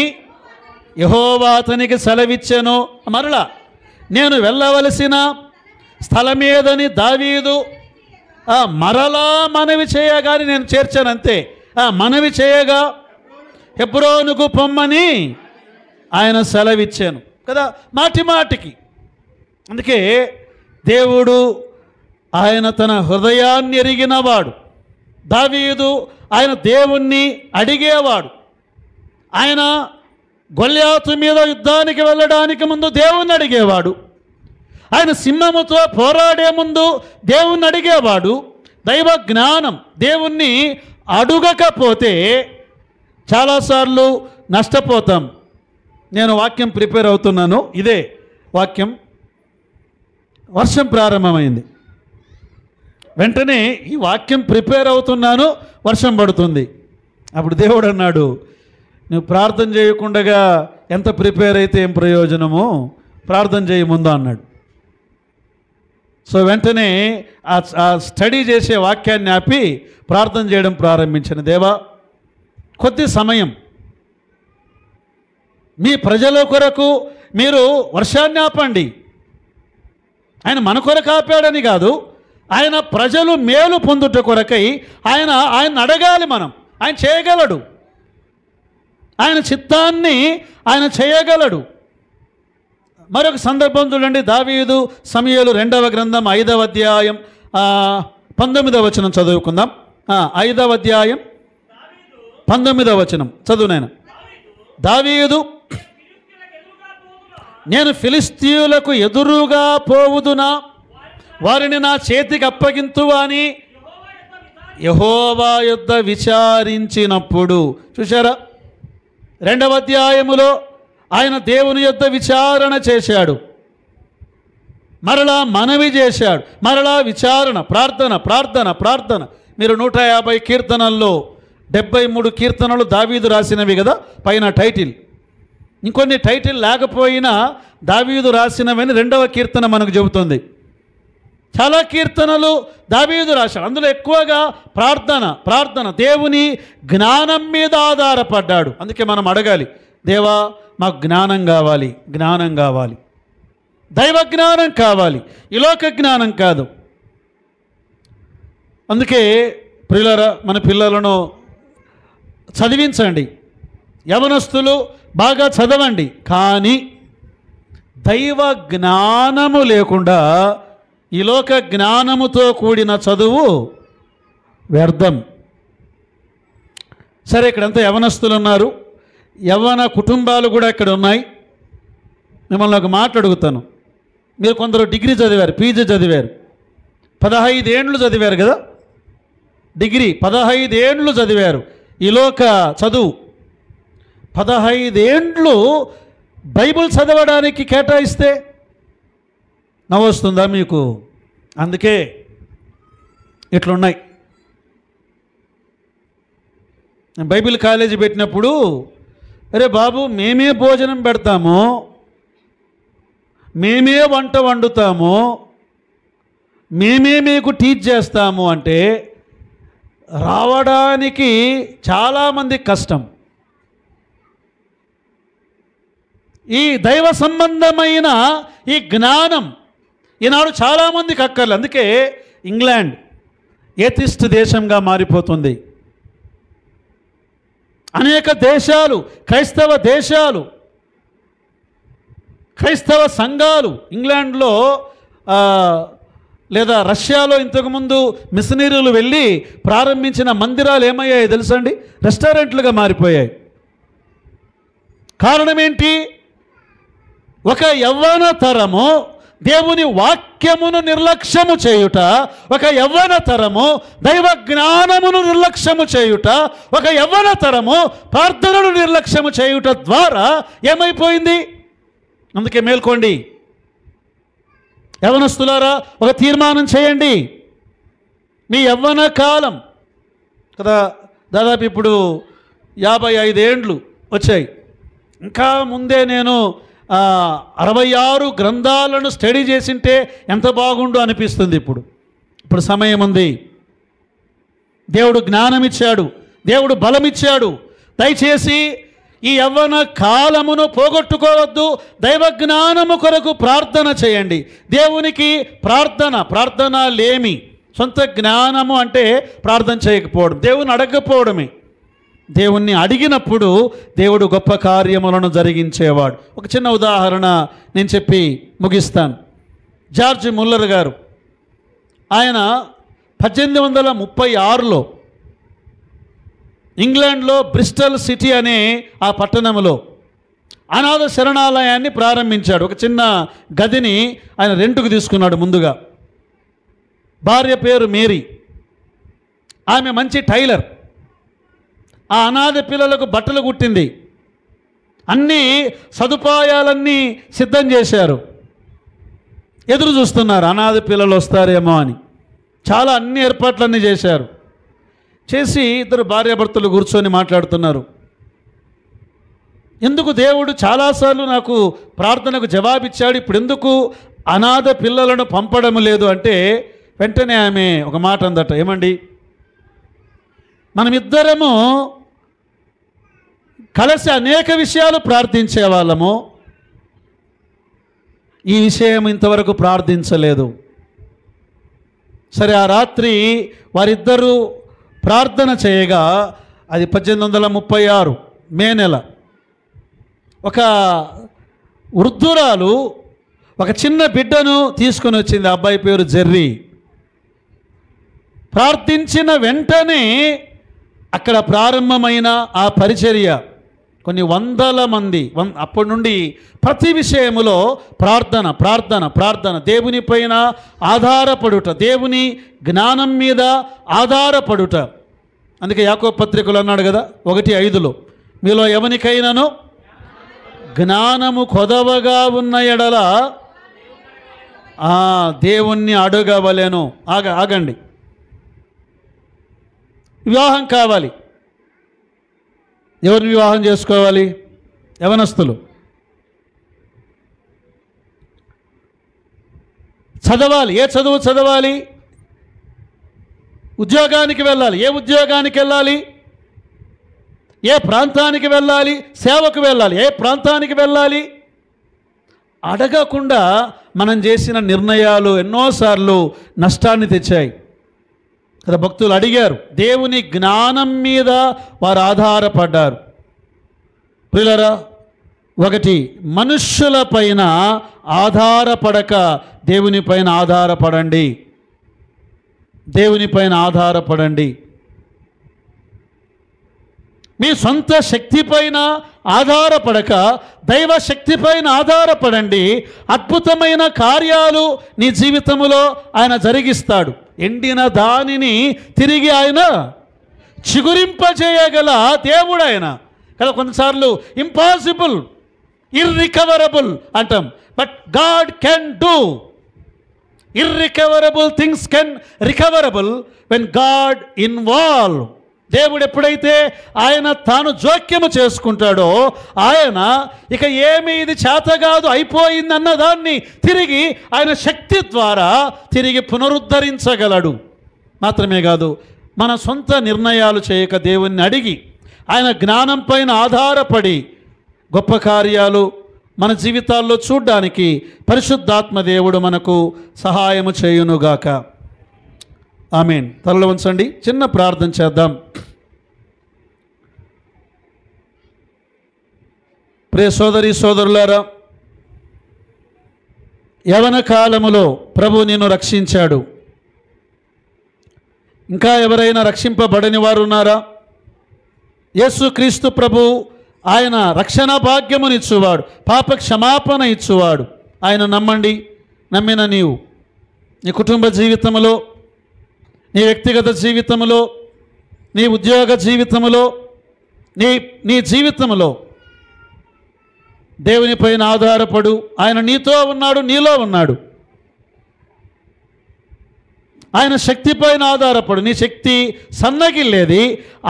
S2: యెహోవా అతనికి సెలవిచ్చెను. మరలా నేను వెళ్ళవలసిన స్థలమేదని దావీదు మరలా మనవి చేయగాని నేను చేర్చానంతే. మనవి చేయగా హెబ్రోనుకు పొమ్మని ఆయన సెలవిచ్చాను కదా, మాటికి. అందుకే దేవుడు ఆయన తన హృదయాన్ని ఎరిగినవాడు. దావీదు ఆయన దేవుణ్ణి అడిగేవాడు. ఆయన గొల్యాతు మీద యుద్ధానికి వెళ్ళడానికి ముందు దేవుణ్ణి అడిగేవాడు. ఆయన సింహముతో పోరాడే ముందు దేవుణ్ణి అడిగేవాడు. దైవ జ్ఞానం, దేవుణ్ణి అడుగకపోతే చాలాసార్లు నష్టపోతాం. నేను వాక్యం ప్రిపేర్ అవుతున్నాను, ఇదే వాక్యం. వర్షం ప్రారంభమైంది, వెంటనే ఈ వాక్యం ప్రిపేర్ అవుతున్నాను, వర్షం పడుతుంది. అప్పుడు దేవుడు అన్నాడు, నువ్వు ప్రార్థన చేయకుండా ఎంత ప్రిపేర్ అయితే ఏం ప్రయోజనము, ప్రార్థన చేయ ముందు అన్నాడు. సో వెంటనే ఆ స్టడీ చేసే వాక్యాన్ని ఆపి ప్రార్థన చేయడం ప్రారంభించాను. దేవా, కొద్ది సమయం మీ ప్రజల కొరకు మీరు వర్షాన్ని ఆపండి. ఆయన మన కొరకు ఆపాడని కాదు, ఆయన ప్రజలు మేలు పొందుట కొరకై ఆయన అడగాలి. ఆయన చేయగలడు, ఆయన చిత్తాన్ని ఆయన చేయగలడు. మరొక సందర్భం చూడండి, దావీదు సమూయేలు 2వ గ్రంథం 5వ అధ్యాయం 19వ వచనం చదువుకుందాం. 5వ అధ్యాయం 19వ వచనం చదువు నాయన. దావీదు, నేను ఫిలిష్తీయులకు ఎదురుగా పోవుదునా, వారిని నా చేతికి అప్పగింతువా అని యెహోవా యొద్ద విచారించినప్పుడు. చూశారా, 2వ అధ్యాయములో ఆయన దేవుని యొద్ద విచారణ చేశాడు, మరలా మనవి చేశాడు, మరలా విచారణ, ప్రార్థన ప్రార్థన ప్రార్థన. మీరు 150 కీర్తనల్లో 73 కీర్తనలు దావీదు రాసినవి కదా, పైన టైటిల్. ఇంకొన్ని టైటిల్ లేకపోయినా దావీదు రాసినవని 2వ కీర్తన మనకు చెబుతుంది. చాలా కీర్తనలు దావీదు రాశాడు, అందులో ఎక్కువగా ప్రార్థన ప్రార్థన, దేవుని జ్ఞానం మీద ఆధారపడ్డాడు. అందుకే మనం అడగాలి, దేవా మాకు జ్ఞానం కావాలి, జ్ఞానం కావాలి, దైవ జ్ఞానం కావాలి, ఈ లోక జ్ఞానం కాదు. అందుకే ప్రియులారా, మన పిల్లలను చదివించండి, యవనస్తులు బాగా చదవండి, కానీ దైవ జ్ఞానము లేకుండా ఈ లోక జ్ఞానముతో కూడిన చదువు వ్యర్థం. సరే, ఇక్కడంతా యవనస్తులు ఉన్నారు, యవ్వన కుటుంబాలు కూడా ఇక్కడ ఉన్నాయి. మిమ్మల్ని ఒక మాట అడుగుతాను. మీరు కొందరు డిగ్రీ చదివారు, పీజీ చదివారు, 15 ఏండ్లు చదివారు కదా, డిగ్రీ 15 ఏండ్లు చదివారు. ఈలోక చదువు 15 ఏండ్లు బైబిల్ చదవడానికి కేటాయిస్తే నవ్వొస్తుందా మీకు? అందుకే ఇట్లున్నాయి. బైబిల్ కాలేజీ పెట్టినప్పుడు, అరే బాబు, మేమే భోజనం పెడతాము, మేమే వంట వండుతాము, మేమే మీకు టీచ్ చేస్తాము అంటే రావడానికి చాలామంది కష్టం. ఈ దైవ సంబంధమైన ఈ జ్ఞానం ఈనాడు చాలామందికి అక్కర్లేదు. అందుకే ఇంగ్లాండ్ ఏథిస్ట్ దేశంగా మారిపోతుంది. అనేక దేశాలు, క్రైస్తవ దేశాలు, క్రైస్తవ సంఘాలు, ఇంగ్లాండ్లో లేదా రష్యాలో ఇంతకుముందు మిషనరీలు వెళ్ళి ప్రారంభించిన మందిరాలు ఏమయ్యాయి తెలుసండి? రెస్టారెంట్లుగా మారిపోయాయి. కారణం ఏంటి? ఒక యవ్వన తరము దేవుని వాక్యమును నిర్లక్ష్యము చేయుట, ఒక యవ్వన తరము దైవ జ్ఞానమును నిర్లక్ష్యము చేయుట, ఒక యవ్వన తరము ప్రార్థనను నిర్లక్ష్యము చేయుట ద్వారా ఏమైపోయింది? అందుకే మేల్కోండి యవ్వనస్తులారా, ఒక తీర్మానం చేయండి. మీ యవ్వన కాలం కదా, దాదాపు ఇప్పుడు 55 ఏండ్లు వచ్చాయి. ఇంకా ముందే నేను 66 గ్రంథాలను స్టడీ చేసింటే ఎంత బాగుండు అనిపిస్తుంది. ఇప్పుడు సమయం ఉంది. దేవుడు జ్ఞానం ఇచ్చాడు, దేవుడు బలం ఇచ్చాడు. దయచేసి ఈ యవ్వన కాలమును పోగొట్టుకోవద్దు. దైవ జ్ఞానము కొరకు ప్రార్థన చేయండి. దేవునికి ప్రార్థన లేమి. సొంత జ్ఞానము అంటే ప్రార్థన చేయకపోవడం, దేవుని అడగకపోవడమే. దేవుణ్ణి అడిగినప్పుడు దేవుడు గొప్ప కార్యములను జరిగించేవాడు. ఒక చిన్న ఉదాహరణ నేను చెప్పి ముగిస్తాను. జార్జ్ ముల్లర్ గారు, ఆయన 1836లో ఇంగ్లాండ్లో బ్రిస్టల్ సిటీ అనే ఆ పట్టణంలో అనాథ శరణాలయాన్ని ప్రారంభించాడు. ఒక చిన్న గదిని ఆయన రెంటుకు తీసుకున్నాడు. ముందుగా భార్య పేరు మేరీ, ఆమె మంచి టైలర్. ఆ అనాథ పిల్లలకు బట్టలు కుట్టింది, అన్నీ సదుపాయాలన్నీ సిద్ధం చేశారు. ఎదురు చూస్తున్నారు అనాథ పిల్లలు వస్తారేమో అని. చాలా అన్ని ఏర్పాట్లన్నీ చేశారు. చేసి ఇద్దరు భార్యాభర్తలు కూర్చొని మాట్లాడుతున్నారు. ఎందుకు దేవుడు చాలాసార్లు నాకు ప్రార్థనకు జవాబిచ్చాడు, ఇప్పుడు ఎందుకు అనాథ పిల్లలను పంపడం లేదు అంటే, వెంటనే ఆమె ఒక మాట అందట. ఏమండి, మనమిద్దరము కలిసి అనేక విషయాలు ప్రార్థించే వాళ్ళము, ఈ విషయం ఇంతవరకు ప్రార్థించలేదు. సరే, ఆ రాత్రి వారిద్దరూ ప్రార్థన చేయగా, అది 1836 మే నెల, ఒక వృద్ధురాలు ఒక చిన్న బిడ్డను తీసుకొని వచ్చింది. ఆ అబ్బాయి పేరు జెర్రీ. ప్రార్థించిన వెంటనే అక్కడ ప్రారంభమైన ఆ పరిచర్య కొన్ని వందల మంది అప్పటి నుండి ప్రతి విషయములో ప్రార్థన ప్రార్థన ప్రార్థన, దేవుని పైన ఆధారపడుట, దేవుని జ్ఞానం మీద ఆధారపడుట. అందుకే యాకోబు పత్రికలు అన్నాడు కదా 1:5, మీలో ఎవనికైనాను జ్ఞానము కొదవగా ఉన్న ఎడల దేవుణ్ణి అడగవలెను. ఆగండి. వివాహం కావాలి. ఎవరిని వివాహం చేసుకోవాలి? యవనస్తులు. చదవాలి. ఏ చదువు చదవాలి? ఉద్యోగానికి వెళ్ళాలి. ఏ ఉద్యోగానికి వెళ్ళాలి? ఏ ప్రాంతానికి వెళ్ళాలి? సేవకు వెళ్ళాలి. ఏ ప్రాంతానికి వెళ్ళాలి? అడగకుండా మనం చేసిన నిర్ణయాలు ఎన్నోసార్లు నష్టాన్ని తెచ్చాయి కదా. భక్తులు అడిగారు, దేవుని జ్ఞానం మీద వారు ఆధారపడ్డారు. ప్రియులారా, ఒకటి, మనుష్యుల పైన ఆధారపడక దేవుని పైన ఆధారపడండి. దేవుని పైన ఆధారపడండి. మీ సొంత శక్తి పైన ఆధారపడక దైవ శక్తి పైన ఆధారపడండి. అద్భుతమైన కార్యాలు నీ జీవితంలో ఆయన జరిగిస్తాడు. ఎండిన దానిని తిరిగి ఆయన చిగురింపజేయగల దేవుడు ఆయన కదా. కొన్నిసార్లు ఇంపాసిబుల్, ఇర్రికవరబుల్ అంటాం, but God can do. Irrecoverable things can recoverable when God involve. దేవుడు ఎప్పుడైతే ఆయన తాను జోక్యము చేసుకుంటాడో ఆయన ఇక ఏమి ఇది చేతగాదు అయిపోయింది అన్నదాన్ని తిరిగి ఆయన శక్తి ద్వారా తిరిగి పునరుద్ధరించగలడు. మాత్రమే కాదు, మన సొంత నిర్ణయాలు చేయక దేవుణ్ణి అడిగి ఆయన జ్ఞానం పైన ఆధారపడి గొప్ప కార్యాలు మన జీవితాల్లో చూడ్డానికి పరిశుద్ధాత్మ దేవుడు మనకు సహాయము చేయునుగాక. ఆమేన్. తలలో ఉంచండి, చిన్న ప్రార్థన చేద్దాం. ప్రియ సోదరి సోదరులారా, యవన కాలములో ప్రభు నిన్ను రక్షించాడు. ఇంకా ఎవరైనా రక్షింపబడని వారు ఉన్నారా? యేసుక్రీస్తు ప్రభు ఆయన రక్షణ భాగ్యమునిచ్చువాడు, పాప క్షమాపణ ఇచ్చువాడు. ఆయన నమ్మండి. నమ్మిన నీవు నీ కుటుంబ జీవితంలో, నీ వ్యక్తిగత జీవితంలో, నీ ఉద్యోగ జీవితంలో, నీ జీవితంలో దేవుని పైన ఆధారపడు. ఆయన నీతో ఉన్నాడు, నీలో ఉన్నాడు. ఆయన శక్తి పైన ఆధారపడు. నీ శక్తి సన్నగిల్లేది,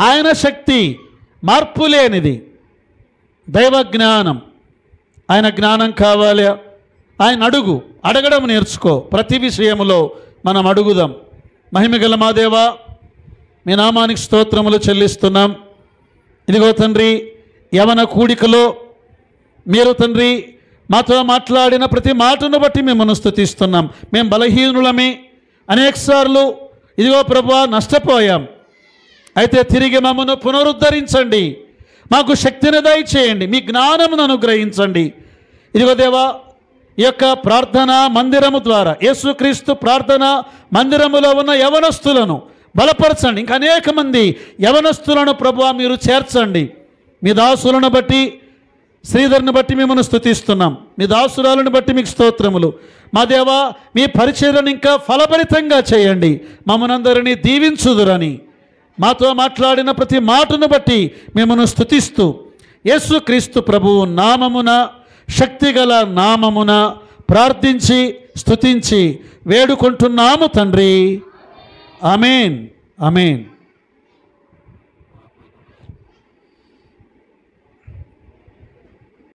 S2: ఆయన శక్తి మార్పు లేనిది. దైవ జ్ఞానం, ఆయన జ్ఞానం కావాలి. ఆయన అడుగు, అడగడం నేర్చుకో. ప్రతి విషయంలో మనం అడుగుదాం. మహిమగల మా దేవా, మీ నామానికి స్తోత్రములు చెల్లిస్తున్నాం. ఇదిగో తండ్రి, యవన కూడికలో మీరు తండ్రి మాతో మాట్లాడిన ప్రతి మాటను బట్టి మిమ్మల్ని స్తుతిస్తున్నాం. మేము బలహీనులమే, అనేకసార్లు ఇదిగో ప్రభువా నష్టపోయాం. అయితే తిరిగి మమ్మను పునరుద్ధరించండి, మాకు శక్తిని దయచేయండి, మీ జ్ఞానమును అనుగ్రహించండి. ఇదిగో దేవా, ఈ యొక్క ప్రార్థనా మందిరము ద్వారా, యేసుక్రీస్తు ప్రార్థనా మందిరములో ఉన్న యవనస్తులను బలపరచండి. ఇంకా అనేక మంది యవనస్తులను ప్రభువా మీరు చేర్చండి. మీ దాసులను బట్టి, శ్రీధర్ని బట్టి మిమ్మల్ని స్తుతిస్తున్నాం. మీ దాసురాలను బట్టి మీకు స్తోత్రములు. మా దేవా, మీ పరిచర్యను ఇంకా ఫలభరితంగా చేయండి. మమ్మల్నందరినీ దీవించుదురని మాతో మాట్లాడిన ప్రతి మాటను బట్టి మిమ్మల్ని స్తుతిస్తూ యేసుక్రీస్తు ప్రభువు నామమున, శక్తిగల నామమున ప్రార్థించి స్తుతించి వేడుకుంటున్నాము తండ్రి. ఆమేన్. ఆమేన్.